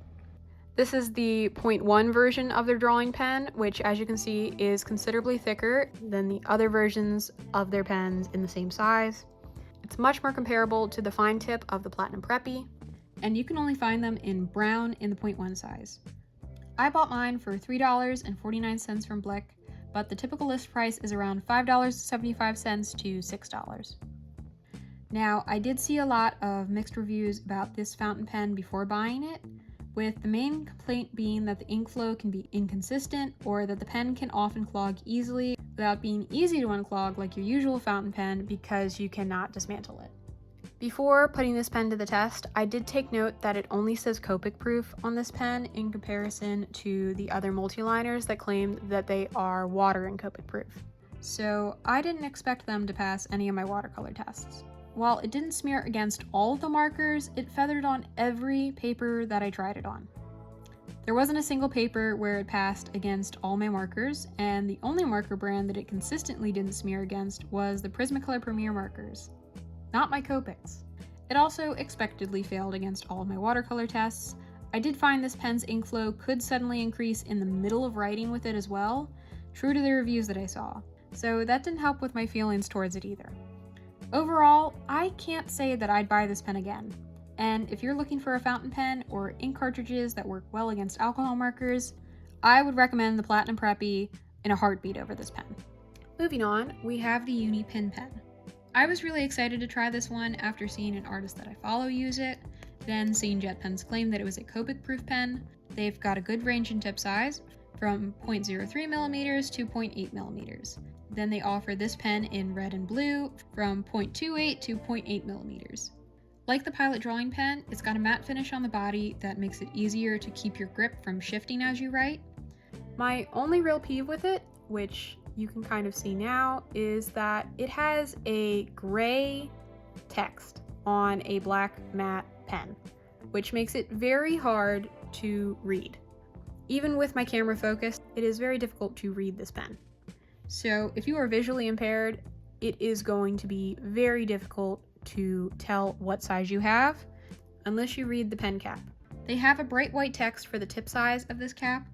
This is the 0.1 version of their drawing pen, which as you can see is considerably thicker than the other versions of their pens in the same size. It's much more comparable to the fine tip of the Platinum Preppy, and you can only find them in brown in the 0.1 size. I bought mine for $3.49 from Blick, but the typical list price is around $5.75 to $6. Now, I did see a lot of mixed reviews about this fountain pen before buying it, with the main complaint being that the ink flow can be inconsistent or that the pen can often clog easily without being easy to unclog like your usual fountain pen because you cannot dismantle it. Before putting this pen to the test, I did take note that it only says Copic proof on this pen in comparison to the other Multiliners that claimed that they are water and Copic proof. So I didn't expect them to pass any of my watercolor tests. While it didn't smear against all of the markers, it feathered on every paper that I tried it on. There wasn't a single paper where it passed against all my markers, and the only marker brand that it consistently didn't smear against was the Prismacolor Premier markers. Not my Copics. It also expectedly failed against all of my watercolor tests. I did find this pen's ink flow could suddenly increase in the middle of writing with it as well, true to the reviews that I saw, so that didn't help with my feelings towards it either. Overall, I can't say that I'd buy this pen again, and if you're looking for a fountain pen or ink cartridges that work well against alcohol markers, I would recommend the Platinum Preppy in a heartbeat over this pen. Moving on, we have the Uni Pin Pen. I was really excited to try this one after seeing an artist that I follow use it, then seeing JetPen's claim that it was a Copic proof pen. They've got a good range in tip size, from 0.03mm to 0.8mm. Then they offer this pen in red and blue, from 0.28 to 0.8mm. Like the Pilot drawing pen, it's got a matte finish on the body that makes it easier to keep your grip from shifting as you write. My only real peeve with it, which you can kind of see now, is that it has a gray text on a black matte pen, which makes it very hard to read. Even with my camera focused, it is very difficult to read this pen. So if you are visually impaired, it is going to be very difficult to tell what size you have unless you read the pen cap. They have a bright white text for the tip size of this cap,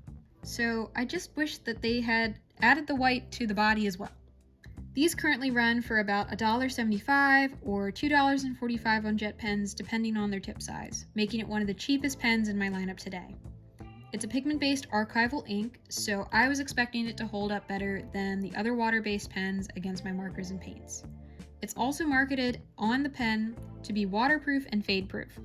so I just wish that they had added the white to the body as well. These currently run for about $1.75 or $2.45 on JetPens depending on their tip size, making it one of the cheapest pens in my lineup today. It's a pigment-based archival ink, so I was expecting it to hold up better than the other water-based pens against my markers and paints. It's also marketed on the pen to be waterproof and fade-proof.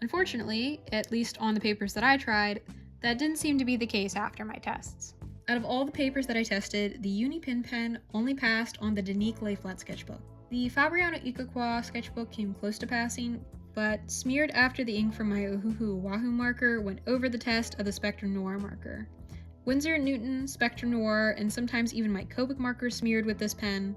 Unfortunately, at least on the papers that I tried, that didn't seem to be the case after my tests. Out of all the papers that I tested, the Uni Pin Pen only passed on the Danique Lay Flat Sketchbook. The Fabriano Iroquois sketchbook came close to passing, but smeared after the ink from my Ohuhu Oahu marker went over the test of the Spectrum Noir marker. Winsor & Newton, Spectrum Noir, and sometimes even my Copic marker smeared with this pen.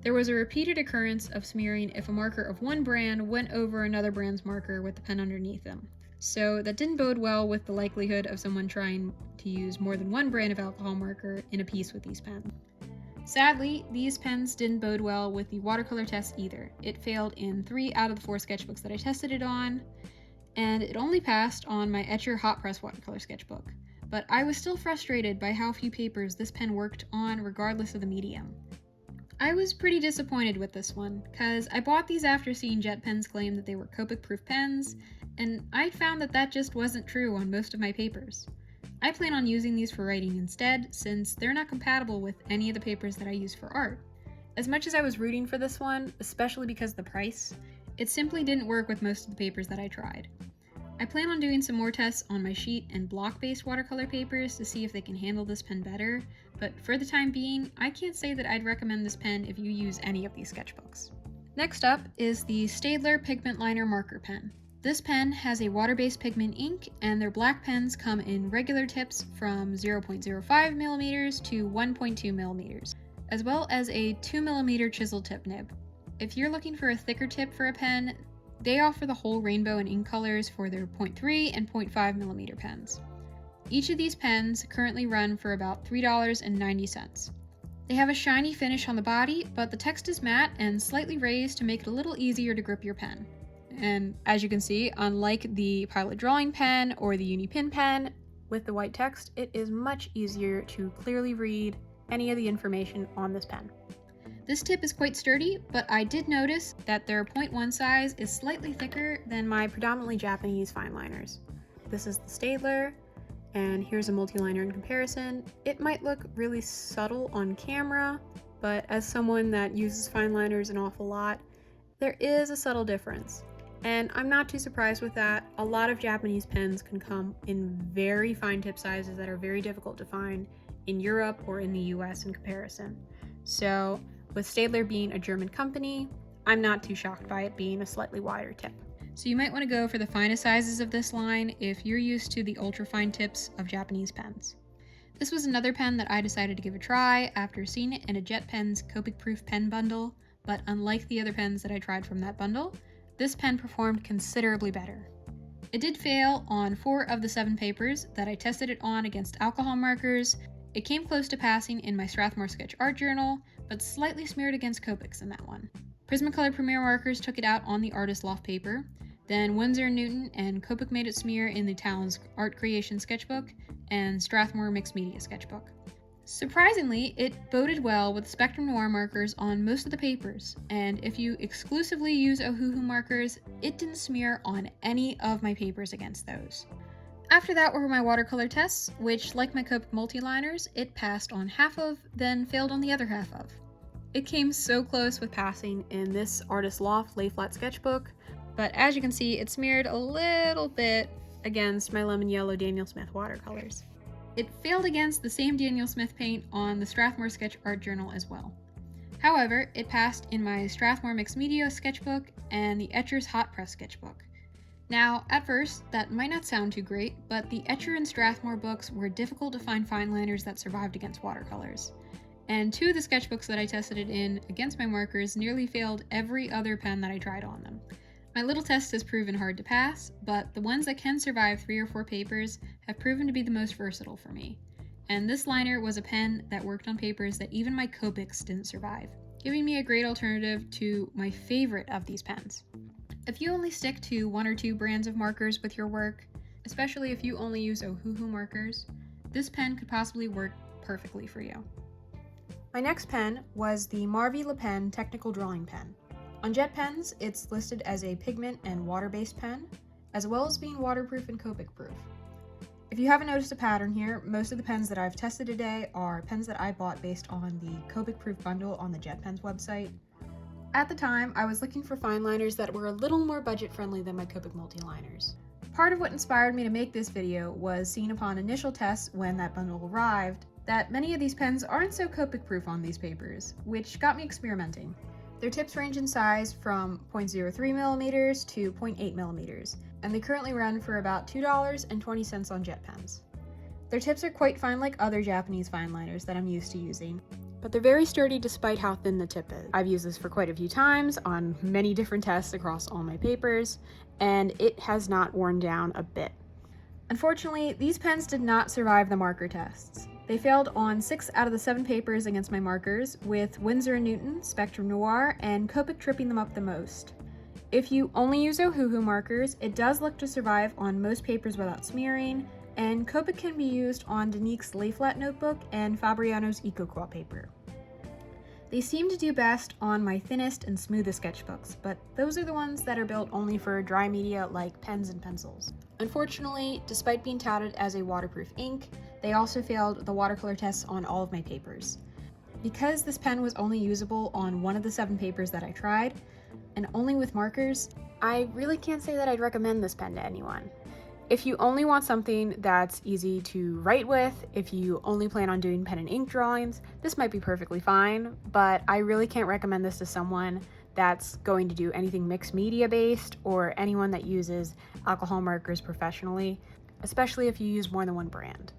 There was a repeated occurrence of smearing if a marker of one brand went over another brand's marker with the pen underneath them. so that didn't bode well with the likelihood of someone trying to use more than one brand of alcohol marker in a piece with these pens. Sadly, these pens didn't bode well with the watercolor test either. It failed in 3 out of the 4 sketchbooks that I tested it on, and it only passed on my Etcher Hot Press watercolor sketchbook. But I was still frustrated by how few papers this pen worked on regardless of the medium. I was pretty disappointed with this one, cause I bought these after seeing Jet Pens claim that they were Copic proof pens, and I found that that just wasn't true on most of my papers. I plan on using these for writing instead, since they're not compatible with any of the papers that I use for art. As much as I was rooting for this one, especially because of the price, it simply didn't work with most of the papers that I tried. I plan on doing some more tests on my sheet and block-based watercolor papers to see if they can handle this pen better, but for the time being, I can't say that I'd recommend this pen if you use any of these sketchbooks. Next up is the Staedtler Pigment Liner Marker Pen. This pen has a water-based pigment ink, and their black pens come in regular tips from 0.05mm to 1.2mm, as well as a 2mm chisel tip nib. If you're looking for a thicker tip for a pen, they offer the whole rainbow in ink colors for their 0.3 and 0.5mm pens. Each of these pens currently run for about $3.90. They have a shiny finish on the body, but the text is matte and slightly raised to make it a little easier to grip your pen. And as you can see, unlike the Pilot Drawing Pen or the Uni Pin Pen, with the white text, it is much easier to clearly read any of the information on this pen. This tip is quite sturdy, but I did notice that their 0.1 size is slightly thicker than my predominantly Japanese Fineliners. This is the Staedtler, and here's a multiliner in comparison. It might look really subtle on camera, but as someone that uses Fineliners an awful lot, there is a subtle difference. And I'm not too surprised with that. A lot of Japanese pens can come in very fine tip sizes that are very difficult to find in Europe or in the US in comparison. So with Staedtler being a German company, I'm not too shocked by it being a slightly wider tip. So you might want to go for the finest sizes of this line if you're used to the ultra fine tips of Japanese pens. This was another pen that I decided to give a try after seeing it in a Jet Pen's Copic Proof pen bundle, but unlike the other pens that I tried from that bundle, this pen performed considerably better. It did fail on 4 of the 7 papers that I tested it on against alcohol markers. It came close to passing in my Strathmore Sketch Art Journal, but slightly smeared against Copics in that one. Prismacolor Premier markers took it out on the Artist Loft paper, then Winsor & Newton and Copic made it smear in the Talon's Art Creation Sketchbook and Strathmore Mixed Media Sketchbook. Surprisingly, it boded well with Spectrum Noir markers on most of the papers, and if you exclusively use Ohuhu markers, it didn't smear on any of my papers against those. After that were my watercolor tests, which, like my Copic Multiliners, it passed on half of, then failed on the other half of. It came so close with passing in this Artist Loft Lay Flat Sketchbook, but as you can see, it smeared a little bit against my Lemon Yellow Daniel Smith watercolors. It failed against the same Daniel Smith paint on the Strathmore Sketch Art Journal as well. However, it passed in my Strathmore Mixed Media Sketchbook and the Etcher's Hot Press Sketchbook. Now, at first, that might not sound too great, but the Etcher and Strathmore books were difficult to find fineliners that survived against watercolors. And 2 of the sketchbooks that I tested it in against my markers nearly failed every other pen that I tried on them. My little test has proven hard to pass, but the ones that can survive 3 or 4 papers have proven to be the most versatile for me. And this liner was a pen that worked on papers that even my Copics didn't survive, giving me a great alternative to my favorite of these pens. If you only stick to 1 or 2 brands of markers with your work, especially if you only use Ohuhu markers, this pen could possibly work perfectly for you. My next pen was the Marvy Le Pen Technical Drawing Pen. On Jet Pens, it's listed as a pigment and water-based pen, as well as being waterproof and Copic proof. If you haven't noticed a pattern here, most of the pens that I've tested today are pens that I bought based on the Copic proof bundle on the Jet Pens website. At the time, I was looking for fineliners that were a little more budget-friendly than my Copic Multiliners. Part of what inspired me to make this video was seeing upon initial tests when that bundle arrived that many of these pens aren't so Copic proof on these papers, which got me experimenting. Their tips range in size from 0.03mm to 0.8mm, and they currently run for about $2.20 on Jet Pens. Their tips are quite fine like other Japanese fineliners that I'm used to using. but they're very sturdy despite how thin the tip is. I've used this for quite a few times on many different tests across all my papers, and it has not worn down a bit. Unfortunately, these pens did not survive the marker tests. They failed on 6 out of the 7 papers against my markers, with Winsor & Newton, Spectrum Noir, and Copic tripping them up the most. If you only use Ohuhu markers, it does look to survive on most papers without smearing, and Copic can be used on Danique's Lay Flat notebook and Fabriano's EcoQual paper. They seem to do best on my thinnest and smoothest sketchbooks, but those are the ones that are built only for dry media like pens and pencils. Unfortunately, despite being touted as a waterproof ink, they also failed the watercolor tests on all of my papers. Because this pen was only usable on one of the 7 papers that I tried, and only with markers, I really can't say that I'd recommend this pen to anyone. If you only want something that's easy to write with, if you only plan on doing pen and ink drawings, this might be perfectly fine, but I really can't recommend this to someone that's going to do anything mixed media based or anyone that uses alcohol markers professionally, especially if you use more than one brand.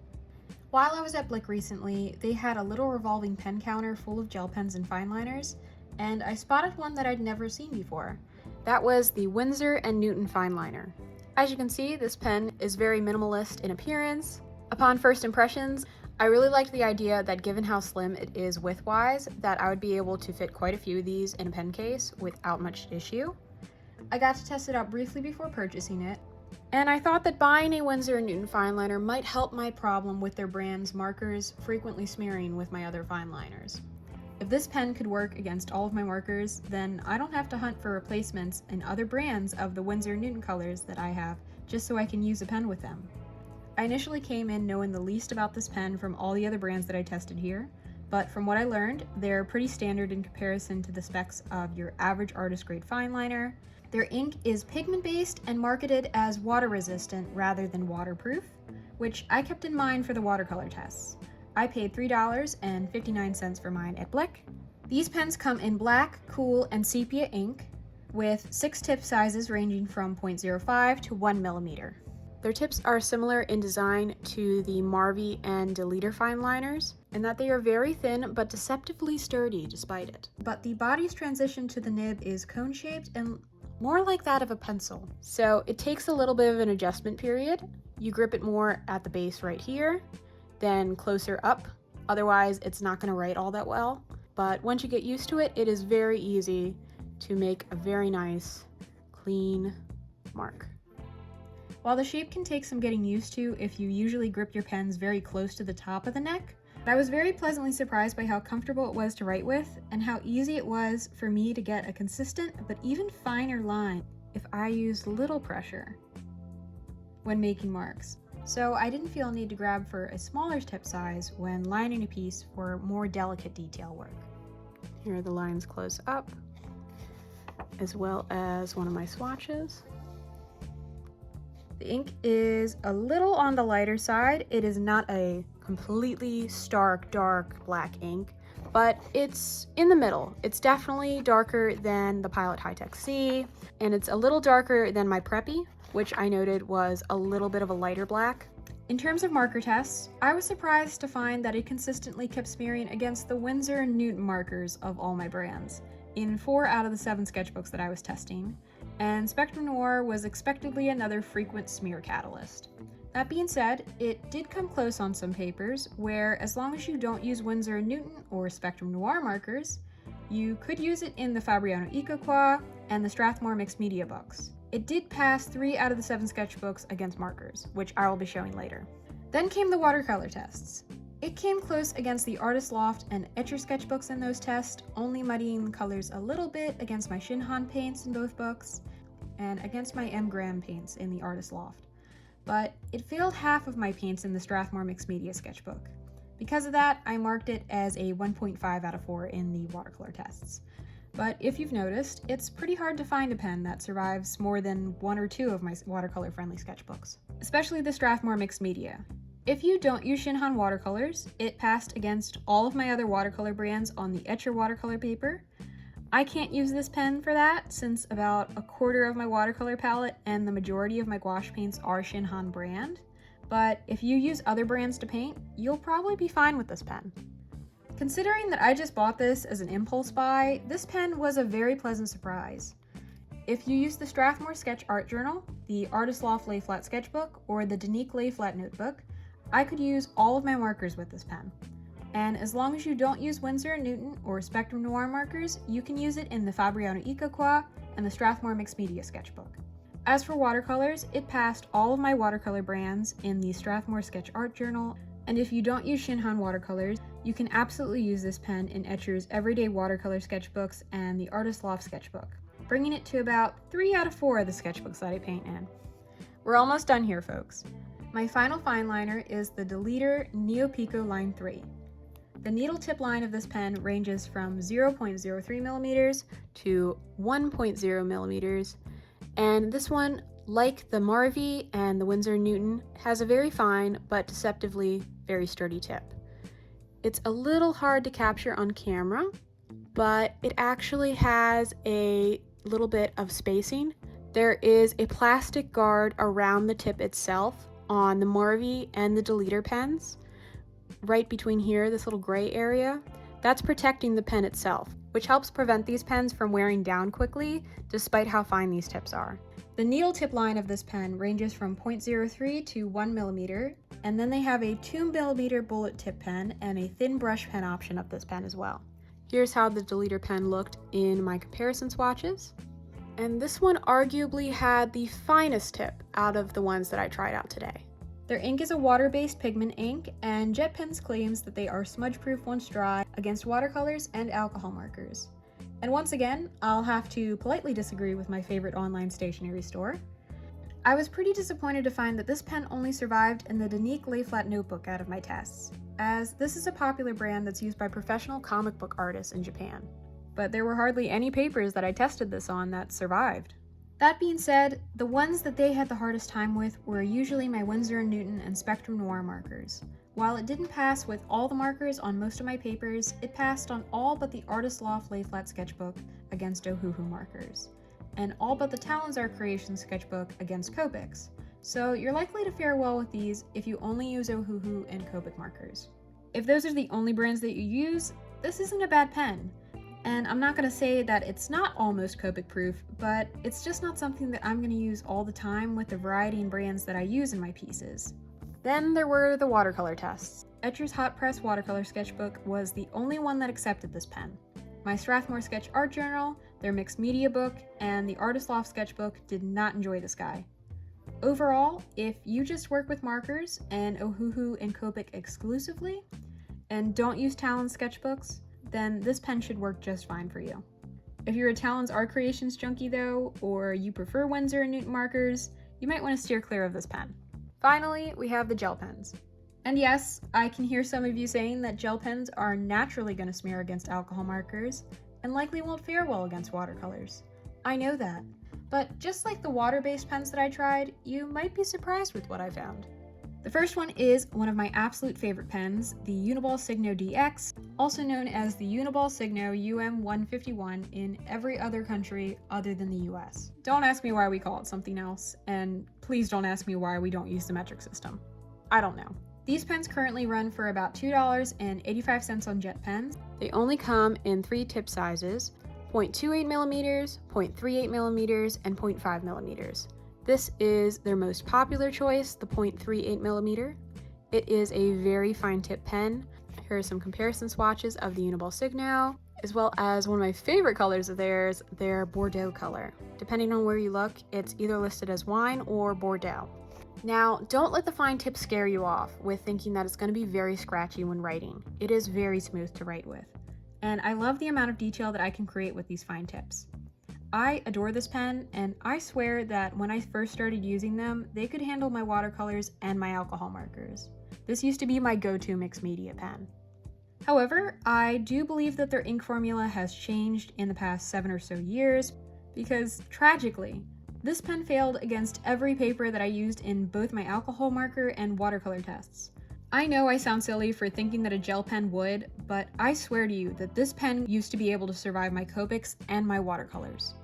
While I was at Blick recently, they had a little revolving pen counter full of gel pens and Fineliners, and I spotted one that I'd never seen before. That was the Winsor & Newton Fineliner. As you can see, this pen is very minimalist in appearance. Upon first impressions, I really liked the idea that given how slim it is width-wise, that I would be able to fit quite a few of these in a pen case without much issue. I got to test it out briefly before purchasing it, and I thought that buying a Winsor & Newton Fineliner might help my problem with their brand's markers frequently smearing with my other Fineliners. If this pen could work against all of my markers, then I don't have to hunt for replacements in other brands of the Winsor & Newton colors that I have, just so I can use a pen with them. I initially came in knowing the least about this pen from all the other brands that I tested here, but from what I learned, they're pretty standard in comparison to the specs of your average artist grade Fineliner. Their ink is pigment based and marketed as water resistant rather than waterproof, which I kept in mind for the watercolor tests. I paid $3.59 for mine at Blick. These pens come in black, cool, and sepia ink, with 6 tip sizes ranging from 0.05 to 1 millimeter. Their tips are similar in design to the Marvy and Staedtler Fineliners, in that they are very thin but deceptively sturdy despite it. But the body's transition to the nib is cone-shaped and more like that of a pencil. So it takes a little bit of an adjustment period. You grip it more at the base right here, then closer up. Otherwise, it's not going to write all that well. But once you get used to it, it is very easy to make a very nice, clean mark. While the shape can take some getting used to if you usually grip your pens very close to the top of the neck, I was very pleasantly surprised by how comfortable it was to write with and how easy it was for me to get a consistent but even finer line if I used little pressure when making marks. So I didn't feel a need to grab for a smaller tip size when lining a piece for more delicate detail work. Here are the lines close up, as well as one of my swatches. The ink is a little on the lighter side. It is not a completely stark, dark black ink, but it's in the middle. It's definitely darker than the Pilot Hi-Tec-C, and it's a little darker than my Preppy, which I noted was a little bit of a lighter black. In terms of marker tests, I was surprised to find that it consistently kept smearing against the Winsor & Newton markers of all my brands, in 4 out of the 7 sketchbooks that I was testing, and Spectrum Noir was expectedly another frequent smear catalyst. That being said, it did come close on some papers, where as long as you don't use Winsor & Newton or Spectrum Noir markers, you could use it in the Fabriano EcoQual and the Strathmore Mixed Media books. It did pass 3 out of the 7 sketchbooks against markers, which I will be showing later. Then came the watercolor tests. It came close against the Artist Loft and Etcher sketchbooks in those tests, only muddying the colors a little bit against my Shinhan paints in both books, and against my M. Graham paints in the Artist Loft. But it failed half of my paints in the Strathmore Mixed Media sketchbook. Because of that, I marked it as a 1.5 out of 4 in the watercolor tests. But if you've noticed, it's pretty hard to find a pen that survives more than 1 or 2 of my watercolor-friendly sketchbooks, especially the Strathmore Mixed Media. If you don't use Shinhan watercolors, it passed against all of my other watercolor brands on the Etcher watercolor paper. I can't use this pen for that, since about a quarter of my watercolor palette and the majority of my gouache paints are Shinhan brand, but if you use other brands to paint, you'll probably be fine with this pen. Considering that I just bought this as an impulse buy, this pen was a very pleasant surprise. If you use the Strathmore Sketch Art Journal, the Artist Loft Lay Flat Sketchbook, or the Danique Lay Flat Notebook, I could use all of my markers with this pen. And as long as you don't use Winsor & Newton or Spectrum Noir markers, you can use it in the Fabriano Icoqua and the Strathmore Mixed Media Sketchbook. As for watercolors, it passed all of my watercolor brands in the Strathmore Sketch Art Journal, and if you don't use Shinhan watercolors, you can absolutely use this pen in Etcher's Everyday Watercolor Sketchbooks and the Artist Loft Sketchbook, bringing it to about 3 out of 4 of the sketchbooks that I paint in. We're almost done here, folks. My final fineliner is the Deleter Neopiko Line 3. The needle tip line of this pen ranges from 0.03 millimeters to 1.0 millimeters, and this one, like the Marvy and the Winsor & Newton, has a very fine but deceptively very sturdy tip. It's a little hard to capture on camera, but it actually has a little bit of spacing. There is a plastic guard around the tip itself on the Marvy and the Deleter pens. Right between here, this little gray area, that's protecting the pen itself, which helps prevent these pens from wearing down quickly, despite how fine these tips are. The needle tip line of this pen ranges from 0.03 to 1 millimeter, and then they have a 2 millimeter bullet tip pen and a thin brush pen option of this pen as well. Here's how the Deleter pen looked in my comparison swatches, and this one arguably had the finest tip out of the ones that I tried out today. Their ink is a water-based pigment ink, and JetPens claims that they are smudge-proof once dry against watercolors and alcohol markers. And once again, I'll have to politely disagree with my favorite online stationery store. I was pretty disappointed to find that this pen only survived in the Danique Lay Flat Notebook out of my tests, as this is a popular brand that's used by professional comic book artists in Japan. But there were hardly any papers that I tested this on that survived. That being said, the ones that they had the hardest time with were usually my Winsor & Newton and Spectrum Noir markers. While it didn't pass with all the markers on most of my papers, it passed on all but the Artist Loft Lay Flat Sketchbook against Ohuhu markers, and all but the Talons Art Creations sketchbook against Copics. So you're likely to fare well with these if you only use Ohuhu and Copic markers. If those are the only brands that you use, this isn't a bad pen. And I'm not going to say that it's not almost Copic proof, but it's just not something that I'm going to use all the time with the variety and brands that I use in my pieces. Then there were the watercolor tests. Etcher's Hot Press Watercolor Sketchbook was the only one that accepted this pen. My Strathmore Sketch Art Journal, their Mixed Media book, and the Artist Loft Sketchbook did not enjoy this guy. Overall, if you just work with markers and Ohuhu and Copic exclusively, and don't use Talons sketchbooks, then this pen should work just fine for you. If you're a Talons Art Creations junkie though, or you prefer Winsor & Newton markers, you might want to steer clear of this pen. Finally, we have the gel pens. And yes, I can hear some of you saying that gel pens are naturally going to smear against alcohol markers, and likely won't fare well against watercolors. I know that, but just like the water-based pens that I tried, you might be surprised with what I found. The first one is one of my absolute favorite pens, the Uni-Ball Signo DX, also known as the Uni-Ball Signo UM151 in every other country other than the US. Don't ask me why we call it something else, and please don't ask me why we don't use the metric system. I don't know. These pens currently run for about $2.85 on JetPens. They only come in 3 tip sizes, 0.28 millimeters, 0.38 millimeters, and 0.5 millimeters. This is their most popular choice, the 0.38 millimeter. It is a very fine tip pen. Here are some comparison swatches of the Uni-Ball Signo, as well as one of my favorite colors of theirs, their Bordeaux color. Depending on where you look, it's either listed as wine or Bordeaux. Now, don't let the fine tip scare you off with thinking that it's going to be very scratchy when writing. It is very smooth to write with. And I love the amount of detail that I can create with these fine tips. I adore this pen, and I swear that when I first started using them, they could handle my watercolors and my alcohol markers. This used to be my go-to mixed media pen. However, I do believe that their ink formula has changed in the past 7 or so years, because tragically, this pen failed against every paper that I used in both my alcohol marker and watercolor tests. I know I sound silly for thinking that a gel pen would, but I swear to you that this pen used to be able to survive my Copics and my watercolors.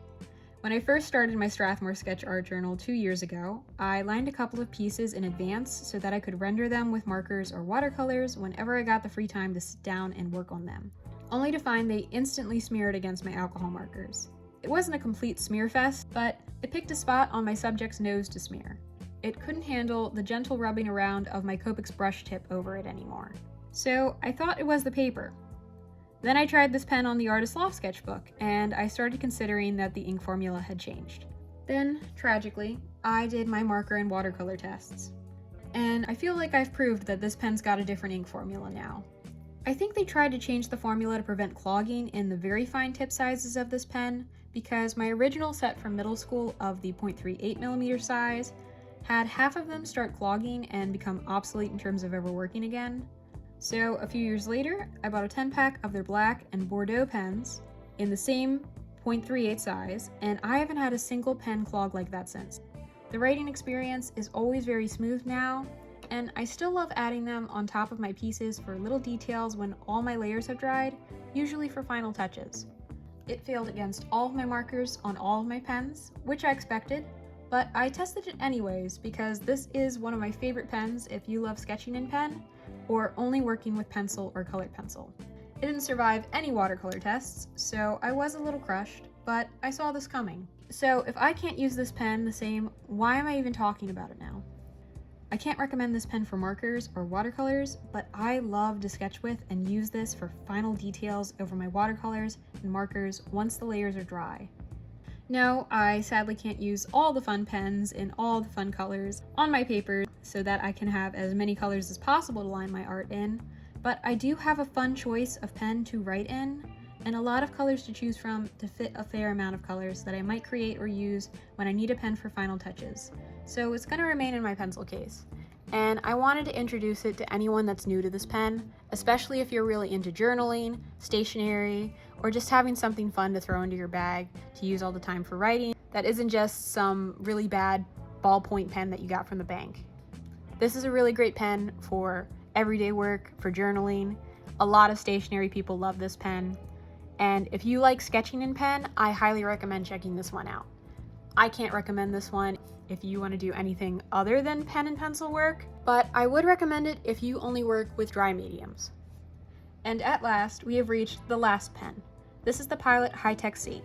When I first started my Strathmore sketch art journal 2 years ago, I lined a couple of pieces in advance so that I could render them with markers or watercolors whenever I got the free time to sit down and work on them, only to find they instantly smeared against my alcohol markers. It wasn't a complete smear fest, but it picked a spot on my subject's nose to smear. It couldn't handle the gentle rubbing around of my Copic's brush tip over it anymore. So I thought it was the paper. Then I tried this pen on the Artist Loft sketchbook, and I started considering that the ink formula had changed. Then, tragically, I did my marker and watercolor tests. And I feel like I've proved that this pen's got a different ink formula now. I think they tried to change the formula to prevent clogging in the very fine tip sizes of this pen, because my original set from middle school of the 0.38mm size had half of them start clogging and become obsolete in terms of ever working again. So a few years later, I bought a 10-pack of their black and Bordeaux pens in the same 0.38 size, and I haven't had a single pen clog like that since. The writing experience is always very smooth now, and I still love adding them on top of my pieces for little details when all my layers have dried, usually for final touches. It failed against all of my markers on all of my pens, which I expected, but I tested it anyways because this is one of my favorite pens if you love sketching in pen, or only working with pencil or colored pencil. It didn't survive any watercolor tests, so I was a little crushed, but I saw this coming. So if I can't use this pen the same, why am I even talking about it now? I can't recommend this pen for markers or watercolors, but I love to sketch with and use this for final details over my watercolors and markers once the layers are dry. No, I sadly can't use all the fun pens in all the fun colors on my paper so that I can have as many colors as possible to line my art in, but I do have a fun choice of pen to write in, and a lot of colors to choose from to fit a fair amount of colors that I might create or use when I need a pen for final touches. So it's going to remain in my pencil case. And I wanted to introduce it to anyone that's new to this pen, especially if you're really into journaling, stationery, or just having something fun to throw into your bag to use all the time for writing that isn't just some really bad ballpoint pen that you got from the bank. This is a really great pen for everyday work, for journaling. A lot of stationery people love this pen. And if you like sketching in pen, I highly recommend checking this one out. I can't recommend this one if you want to do anything other than pen and pencil work, but I would recommend it if you only work with dry mediums. And at last, we have reached the last pen. This is the Pilot Hi-Tec-C.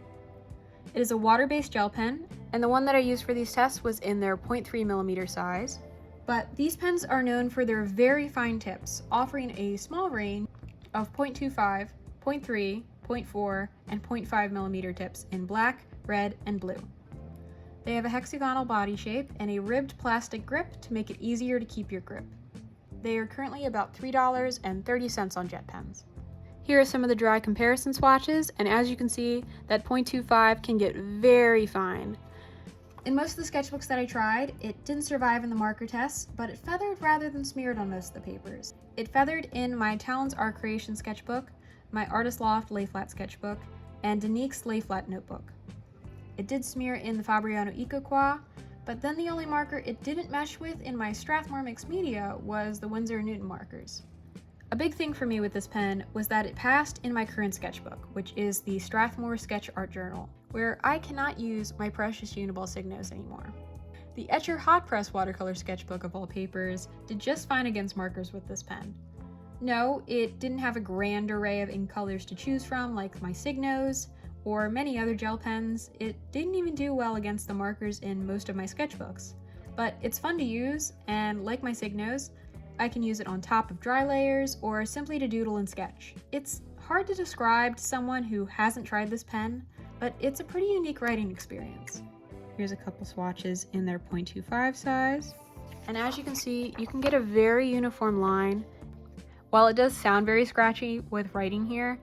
It is a water-based gel pen, and the one that I used for these tests was in their 0.3mm size. But these pens are known for their very fine tips, offering a small range of 0.25, 0.3, 0.4, and 0.5mm tips in black, red, and blue. They have a hexagonal body shape and a ribbed plastic grip to make it easier to keep your grip. They are currently about $3.30 on Jet Pens. Here are some of the dry comparison swatches, and as you can see, that 0.25 can get very fine. In most of the sketchbooks that I tried, it didn't survive in the marker tests, but it feathered rather than smeared on most of the papers. It feathered in my Talon's Art Creation sketchbook, my Artist Loft Lay Flat sketchbook, and Danique's Lay Flat notebook. It did smear in the Fabriano Icoqua, but then the only marker it didn't mesh with in my Strathmore Mixed Media was the Winsor Newton markers. A big thing for me with this pen was that it passed in my current sketchbook, which is the Strathmore Sketch Art Journal, where I cannot use my precious Uni-Ball Signos anymore. The Etcher Hot Press watercolor sketchbook of all papers did just fine against markers with this pen. No, it didn't have a grand array of ink colors to choose from like my Signos or many other gel pens. It didn't even do well against the markers in most of my sketchbooks. But it's fun to use, and like my Signos, I can use it on top of dry layers or simply to doodle and sketch. It's hard to describe to someone who hasn't tried this pen, but it's a pretty unique writing experience. Here's a couple swatches in their 0.25 size. And as you can see, you can get a very uniform line. While it does sound very scratchy with writing here,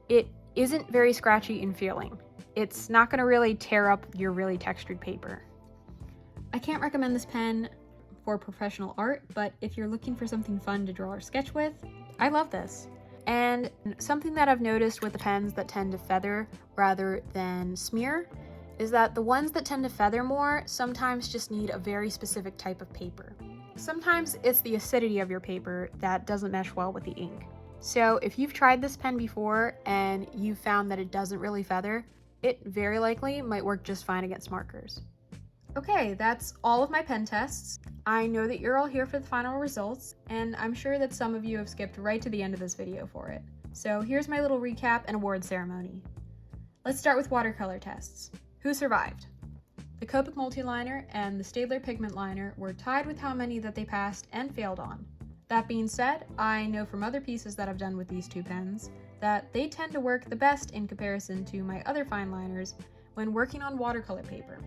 it isn't very scratchy in feeling. It's not going to really tear up your really textured paper. I can't recommend this pen for professional art, but if you're looking for something fun to draw or sketch with, I love this. And something that I've noticed with the pens that tend to feather rather than smear is that the ones that tend to feather more sometimes just need a very specific type of paper. Sometimes it's the acidity of your paper that doesn't mesh well with the ink. So if you've tried this pen before and you found that it doesn't really feather, it very likely might work just fine against markers. Okay, that's all of my pen tests. I know that you're all here for the final results, and I'm sure that some of you have skipped right to the end of this video for it. So here's my little recap and award ceremony. Let's start with watercolor tests. Who survived? The Copic Multiliner and the Staedtler Pigment Liner were tied with how many that they passed and failed on. That being said, I know from other pieces that I've done with these two pens that they tend to work the best in comparison to my other fine liners when working on watercolor paper.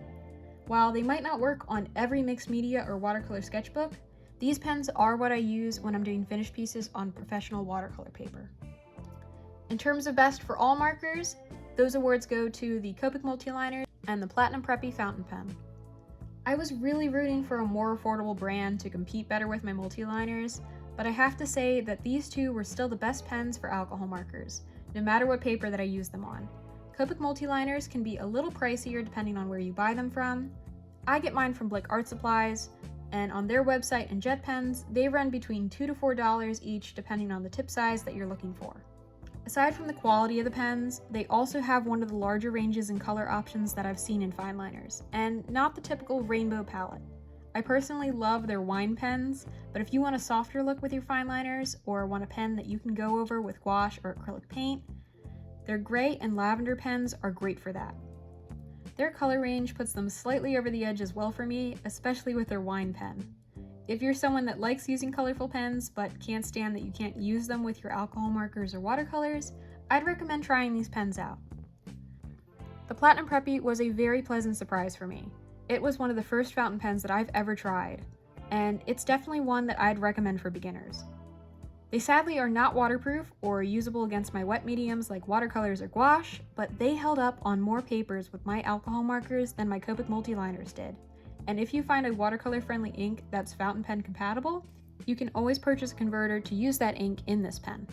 While they might not work on every mixed media or watercolor sketchbook, these pens are what I use when I'm doing finished pieces on professional watercolor paper. In terms of best for all markers, those awards go to the Copic Multiliner and the Preppy Fountain Pen. I was really rooting for a more affordable brand to compete better with my multiliners, but I have to say that these two were still the best pens for alcohol markers, no matter what paper that I use them on. Copic Multiliners can be a little pricier depending on where you buy them from. I get mine from Blick Art Supplies, and on their website and jet pens, they run between $2 to $4 each depending on the tip size that you're looking for. Aside from the quality of the pens, they also have one of the larger ranges and color options that I've seen in fine liners, and not the typical rainbow palette. I personally love their wine pens, but if you want a softer look with your fine liners or want a pen that you can go over with gouache or acrylic paint, their gray and lavender pens are great for that. Their color range puts them slightly over the edge as well for me, especially with their wine pen. If you're someone that likes using colorful pens but can't stand that you can't use them with your alcohol markers or watercolors, I'd recommend trying these pens out. The Platinum Preppy was a very pleasant surprise for me. It was one of the first fountain pens that I've ever tried, and it's definitely one that I'd recommend for beginners. They sadly are not waterproof or usable against my wet mediums like watercolors or gouache, but they held up on more papers with my alcohol markers than my Copic Multiliners did. And if you find a watercolor-friendly ink that's fountain pen compatible, you can always purchase a converter to use that ink in this pen.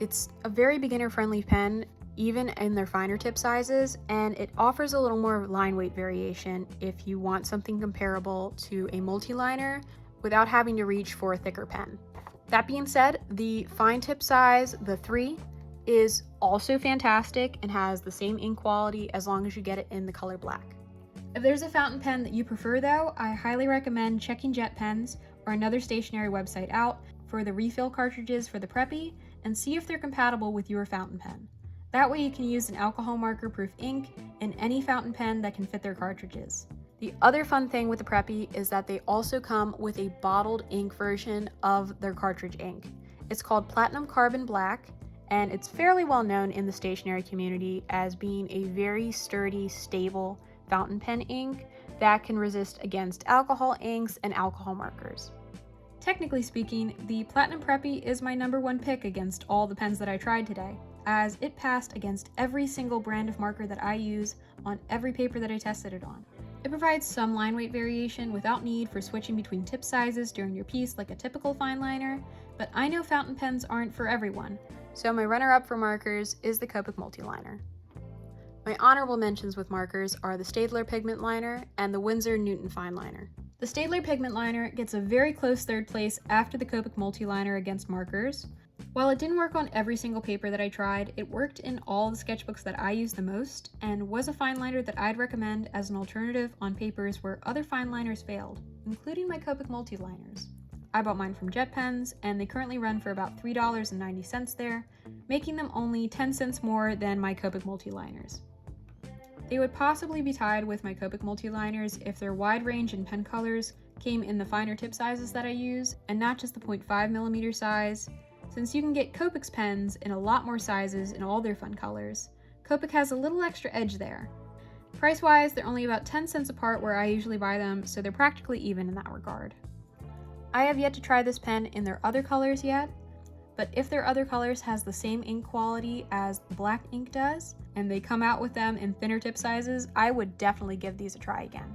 It's a very beginner-friendly pen, even in their finer tip sizes, and it offers a little more line weight variation if you want something comparable to a multiliner without having to reach for a thicker pen. That being said, the fine tip size, the 3, is also fantastic and has the same ink quality as long as you get it in the color black. If there's a fountain pen that you prefer though, I highly recommend checking Jet Pens or another stationery website out for the refill cartridges for the Preppy and see if they're compatible with your fountain pen. That way you can use an alcohol marker proof ink in any fountain pen that can fit their cartridges. The other fun thing with the Preppy is that they also come with a bottled ink version of their cartridge ink. It's called Platinum Carbon Black, and it's fairly well known in the stationery community as being a very sturdy, stable fountain pen ink that can resist against alcohol inks and alcohol markers. Technically speaking, the Platinum Preppy is my #1 pick against all the pens that I tried today, as it passed against every single brand of marker that I use on every paper that I tested it on. It provides some line weight variation without need for switching between tip sizes during your piece like a typical fine liner, but I know fountain pens aren't for everyone, so my runner-up for markers is the Copic Multiliner. My honorable mentions with markers are the Staedtler Pigment Liner and the Winsor Newton Fine Liner. The Staedtler Pigment Liner gets a very close third place after the Copic Multiliner against markers. While it didn't work on every single paper that I tried, it worked in all the sketchbooks that I use the most and was a fine liner that I'd recommend as an alternative on papers where other fine liners failed, including my Copic Multiliners. I bought mine from Jet Pens, and they currently run for about $3.90 there, making them only 10 cents more than my Copic Multiliners. They would possibly be tied with my Copic Multiliners if their wide range in pen colors came in the finer tip sizes that I use, and not just the 0.5mm size. Since you can get Copic's pens in a lot more sizes in all their fun colors, Copic has a little extra edge there. Price-wise, they're only about 10 cents apart where I usually buy them, so they're practically even in that regard. I have yet to try this pen in their other colors yet, but if their other colors has the same ink quality as the black ink does, and they come out with them in thinner tip sizes, I would definitely give these a try again.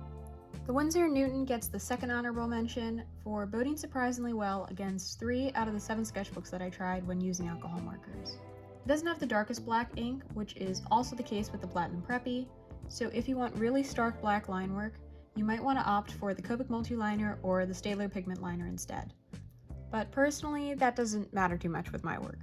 The Winsor Newton gets the second honorable mention for boding surprisingly well against 3 out of the 7 sketchbooks that I tried when using alcohol markers. It doesn't have the darkest black ink, which is also the case with the Platinum Preppy, so if you want really stark black line work, you might want to opt for the Copic Multiliner or the Staedtler Pigment Liner instead. But personally, that doesn't matter too much with my work.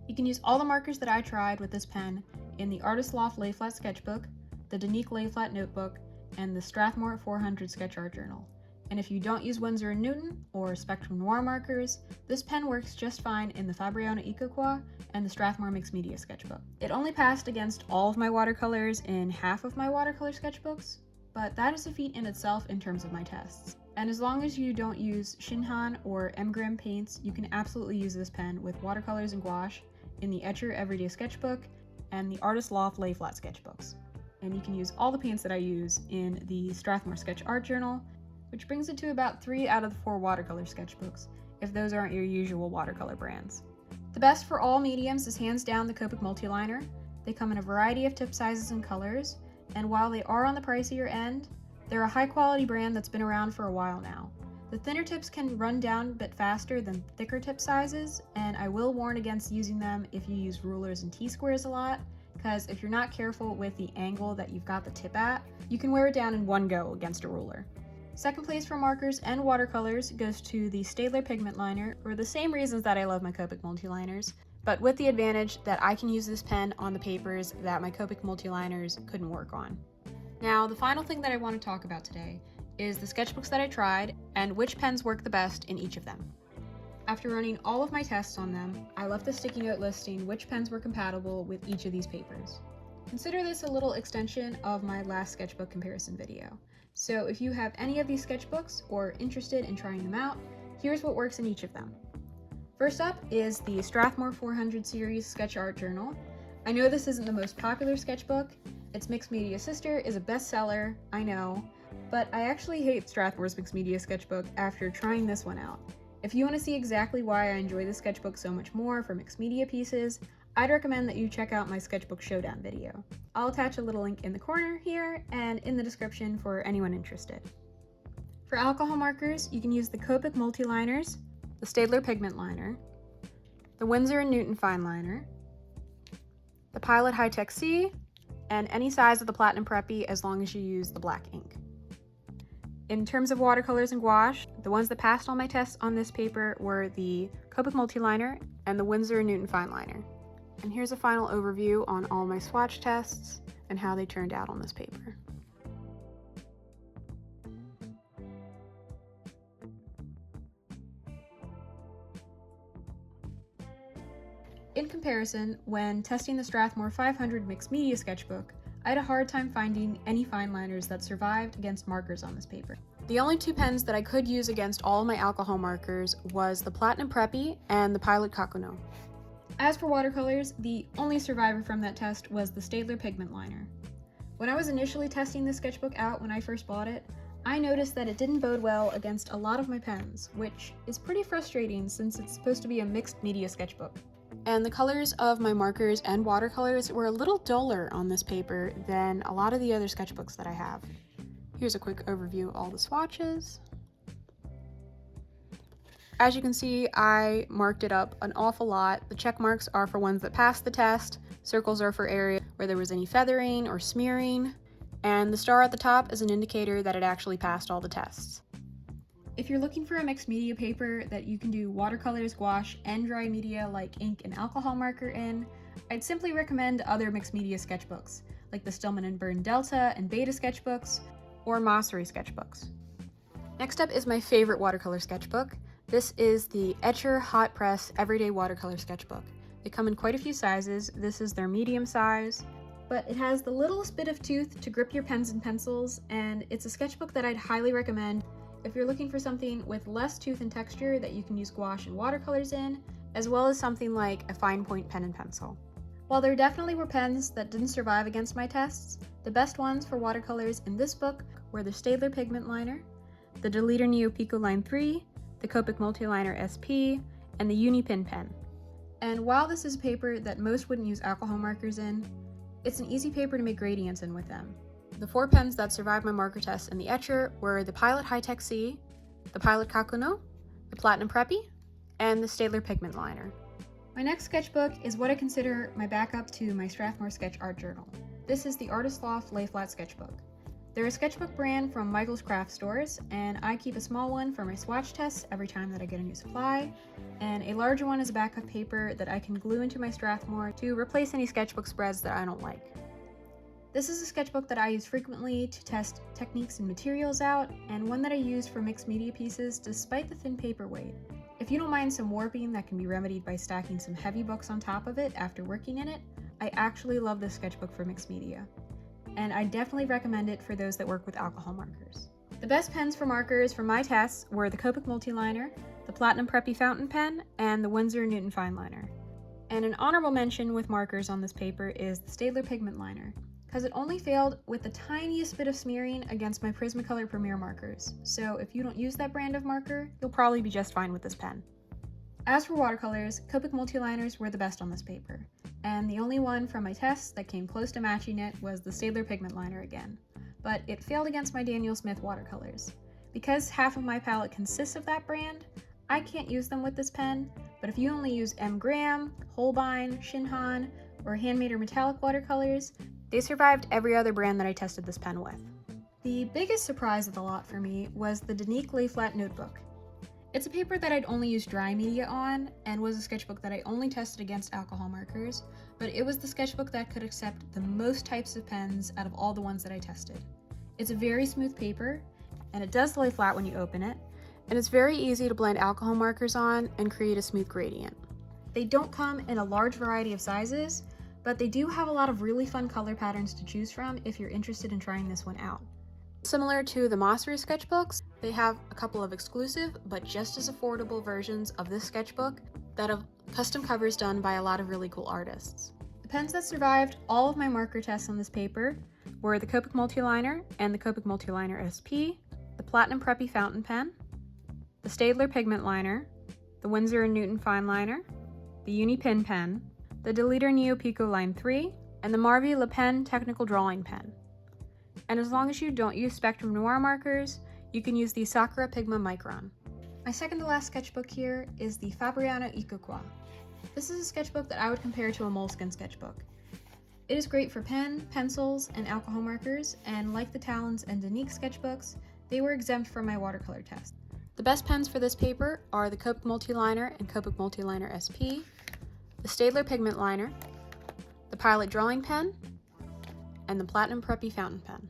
You can use all the markers that I tried with this pen in the Artist Loft Lay Flat Sketchbook, the Danique Lay Flat Notebook, and the Strathmore 400 Sketch Art Journal. And if you don't use Winsor & Newton or Spectrum Noir markers, this pen works just fine in the Fabriano Icoqua and the Strathmore Mixed Media Sketchbook. It only passed against all of my watercolors in half of my watercolor sketchbooks, but that is a feat in itself in terms of my tests. And as long as you don't use Shinhan or M-Gram paints, you can absolutely use this pen with watercolors and gouache in the Etcher Everyday Sketchbook and the Artist Loft Lay Flat sketchbooks. And you can use all the paints that I use in the Strathmore Sketch Art Journal, which brings it to about 3 out of the 4 watercolor sketchbooks, if those aren't your usual watercolor brands. The best for all mediums is hands down the Copic Multiliner. They come in a variety of tip sizes and colors, and while they are on the pricier end, they're a high quality brand that's been around for a while now. The thinner tips can run down a bit faster than thicker tip sizes, and I will warn against using them if you use rulers and T-squares a lot, because if you're not careful with the angle that you've got the tip at, you can wear it down in one go against a ruler. Second place for markers and watercolors goes to the Staedtler Pigment Liner for the same reasons that I love my Copic Multiliners, but with the advantage that I can use this pen on the papers that my Copic Multiliners couldn't work on. Now, the final thing that I want to talk about today is the sketchbooks that I tried and which pens work the best in each of them. After running all of my tests on them, I left a sticky note listing which pens were compatible with each of these papers. Consider this a little extension of my last sketchbook comparison video. So if you have any of these sketchbooks or interested in trying them out, here's what works in each of them. First up is the Strathmore 400 series Sketch Art Journal. I know this isn't the most popular sketchbook, its mixed media sister is a bestseller, I know, but I actually hate Strathmore's mixed media sketchbook after trying this one out. If you want to see exactly why I enjoy this sketchbook so much more for mixed media pieces, I'd recommend that you check out my Sketchbook Showdown video. I'll attach a little link in the corner here and in the description for anyone interested. For alcohol markers, you can use the Copic Multiliners, the Staedtler Pigment Liner, the Winsor & Newton Fineliner, the Pilot Hi-Tec-C, and any size of the Platinum Preppy as long as you use the black ink. In terms of watercolors and gouache, the ones that passed all my tests on this paper were the Copic Multiliner and the Winsor & Newton Fineliner. And here's a final overview on all my swatch tests and how they turned out on this paper. In comparison, when testing the Strathmore 500 Mixed Media Sketchbook, I had a hard time finding any fineliners that survived against markers on this paper. The only 2 pens that I could use against all of my alcohol markers was the Platinum Preppy and the Pilot Kakuno. As for watercolors, the only survivor from that test was the Staedtler Pigment Liner. When I was initially testing this sketchbook out when I first bought it, I noticed that it didn't bode well against a lot of my pens, which is pretty frustrating since it's supposed to be a mixed media sketchbook. And the colors of my markers and watercolors were a little duller on this paper than a lot of the other sketchbooks that I have. Here's a quick overview of all the swatches. As you can see, I marked it up an awful lot. The check marks are for ones that passed the test, circles are for areas where there was any feathering or smearing, and the star at the top is an indicator that it actually passed all the tests. If you're looking for a mixed media paper that you can do watercolors, gouache, and dry media like ink and alcohol marker in, I'd simply recommend other mixed media sketchbooks, like the Stillman & Byrne Delta and Beta sketchbooks, or Mossery sketchbooks. Next up is my favorite watercolor sketchbook. This is the Etcher Hot Press Everyday Watercolor Sketchbook. They come in quite a few sizes. This is their medium size, but it has the littlest bit of tooth to grip your pens and pencils, and it's a sketchbook that I'd highly recommend if you're looking for something with less tooth and texture that you can use gouache and watercolors in, as well as something like a fine point pen and pencil. While there definitely were pens that didn't survive against my tests, the best ones for watercolors in this book were the Staedtler Pigment Liner, the Deleter Neopiko Line 3, the Copic Multiliner SP, and the Uni Pin Pen. And while this is a paper that most wouldn't use alcohol markers in, it's an easy paper to make gradients in with them. The 4 pens that survived my marker tests in the Etcher were the Pilot Hi-Tec-C, the Pilot Kakuno, the Platinum Preppy, and the Staedtler Pigment Liner. My next sketchbook is what I consider my backup to my Strathmore Sketch Art Journal. This is the Artist Loft Lay Flat Sketchbook. They're a sketchbook brand from Michael's Craft Stores, and I keep a small one for my swatch tests every time that I get a new supply, and a larger one is a backup paper that I can glue into my Strathmore to replace any sketchbook spreads that I don't like. This is a sketchbook that I use frequently to test techniques and materials out, and one that I use for mixed media pieces despite the thin paper weight. If you don't mind some warping that can be remedied by stacking some heavy books on top of it after working in it, I actually love this sketchbook for mixed media. And I definitely recommend it for those that work with alcohol markers. The best pens for markers for my tests were the Copic Multiliner, the Platinum Preppy Fountain Pen, and the Winsor Fineliner. And an honorable mention with markers on this paper is the Staedtler Pigment Liner, because it only failed with the tiniest bit of smearing against my Prismacolor Premier markers. So if you don't use that brand of marker, you'll probably be just fine with this pen. As for watercolors, Copic Multiliners were the best on this paper, and the only one from my tests that came close to matching it was the Staedtler Pigment Liner again, but it failed against my Daniel Smith watercolors. Because half of my palette consists of that brand, I can't use them with this pen, but if you only use M. Graham, Holbein, Shinhan, or handmade or metallic watercolors, they survived every other brand that I tested this pen with. The biggest surprise of the lot for me was the Danique Lay Flat Notebook. It's a paper that I'd only used dry media on, and was a sketchbook that I only tested against alcohol markers, but it was the sketchbook that could accept the most types of pens out of all the ones that I tested. It's a very smooth paper, and it does lay flat when you open it, and it's very easy to blend alcohol markers on and create a smooth gradient. They don't come in a large variety of sizes, but they do have a lot of really fun color patterns to choose from if you're interested in trying this one out. Similar to the Mosseri sketchbooks, they have a couple of exclusive but just as affordable versions of this sketchbook that have custom covers done by a lot of really cool artists. The pens that survived all of my marker tests on this paper were the Copic Multiliner and the Copic Multiliner SP, the Platinum Preppy Fountain Pen, the Staedtler Pigment Liner, the Winsor & Newton Fineliner, the Uni Pin Pen, the Deleter Neopiko Line 3, and the Marvy Le Pen Technical Drawing Pen. And as long as you don't use Spectrum Noir markers, you can use the Sakura Pigma Micron. My second to last sketchbook here is the Fabriano Icocua. This is a sketchbook that I would compare to a Moleskine sketchbook. It is great for pen, pencils, and alcohol markers, and like the Talons and Danique sketchbooks, they were exempt from my watercolor test. The best pens for this paper are the Copic Multiliner and Copic Multiliner SP, the Staedtler Pigment Liner, the Pilot Drawing Pen, and the Platinum Preppy Fountain Pen.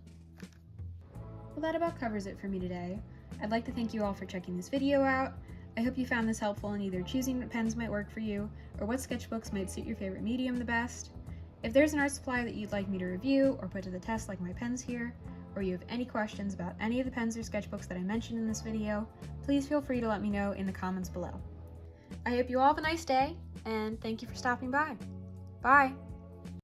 Well, that about covers it for me today. I'd like to thank you all for checking this video out. I hope you found this helpful in either choosing what pens might work for you, or what sketchbooks might suit your favorite medium the best. If there's an art supply that you'd like me to review or put to the test like my pens here, or you have any questions about any of the pens or sketchbooks that I mentioned in this video, please feel free to let me know in the comments below. I hope you all have a nice day, and thank you for stopping by. Bye!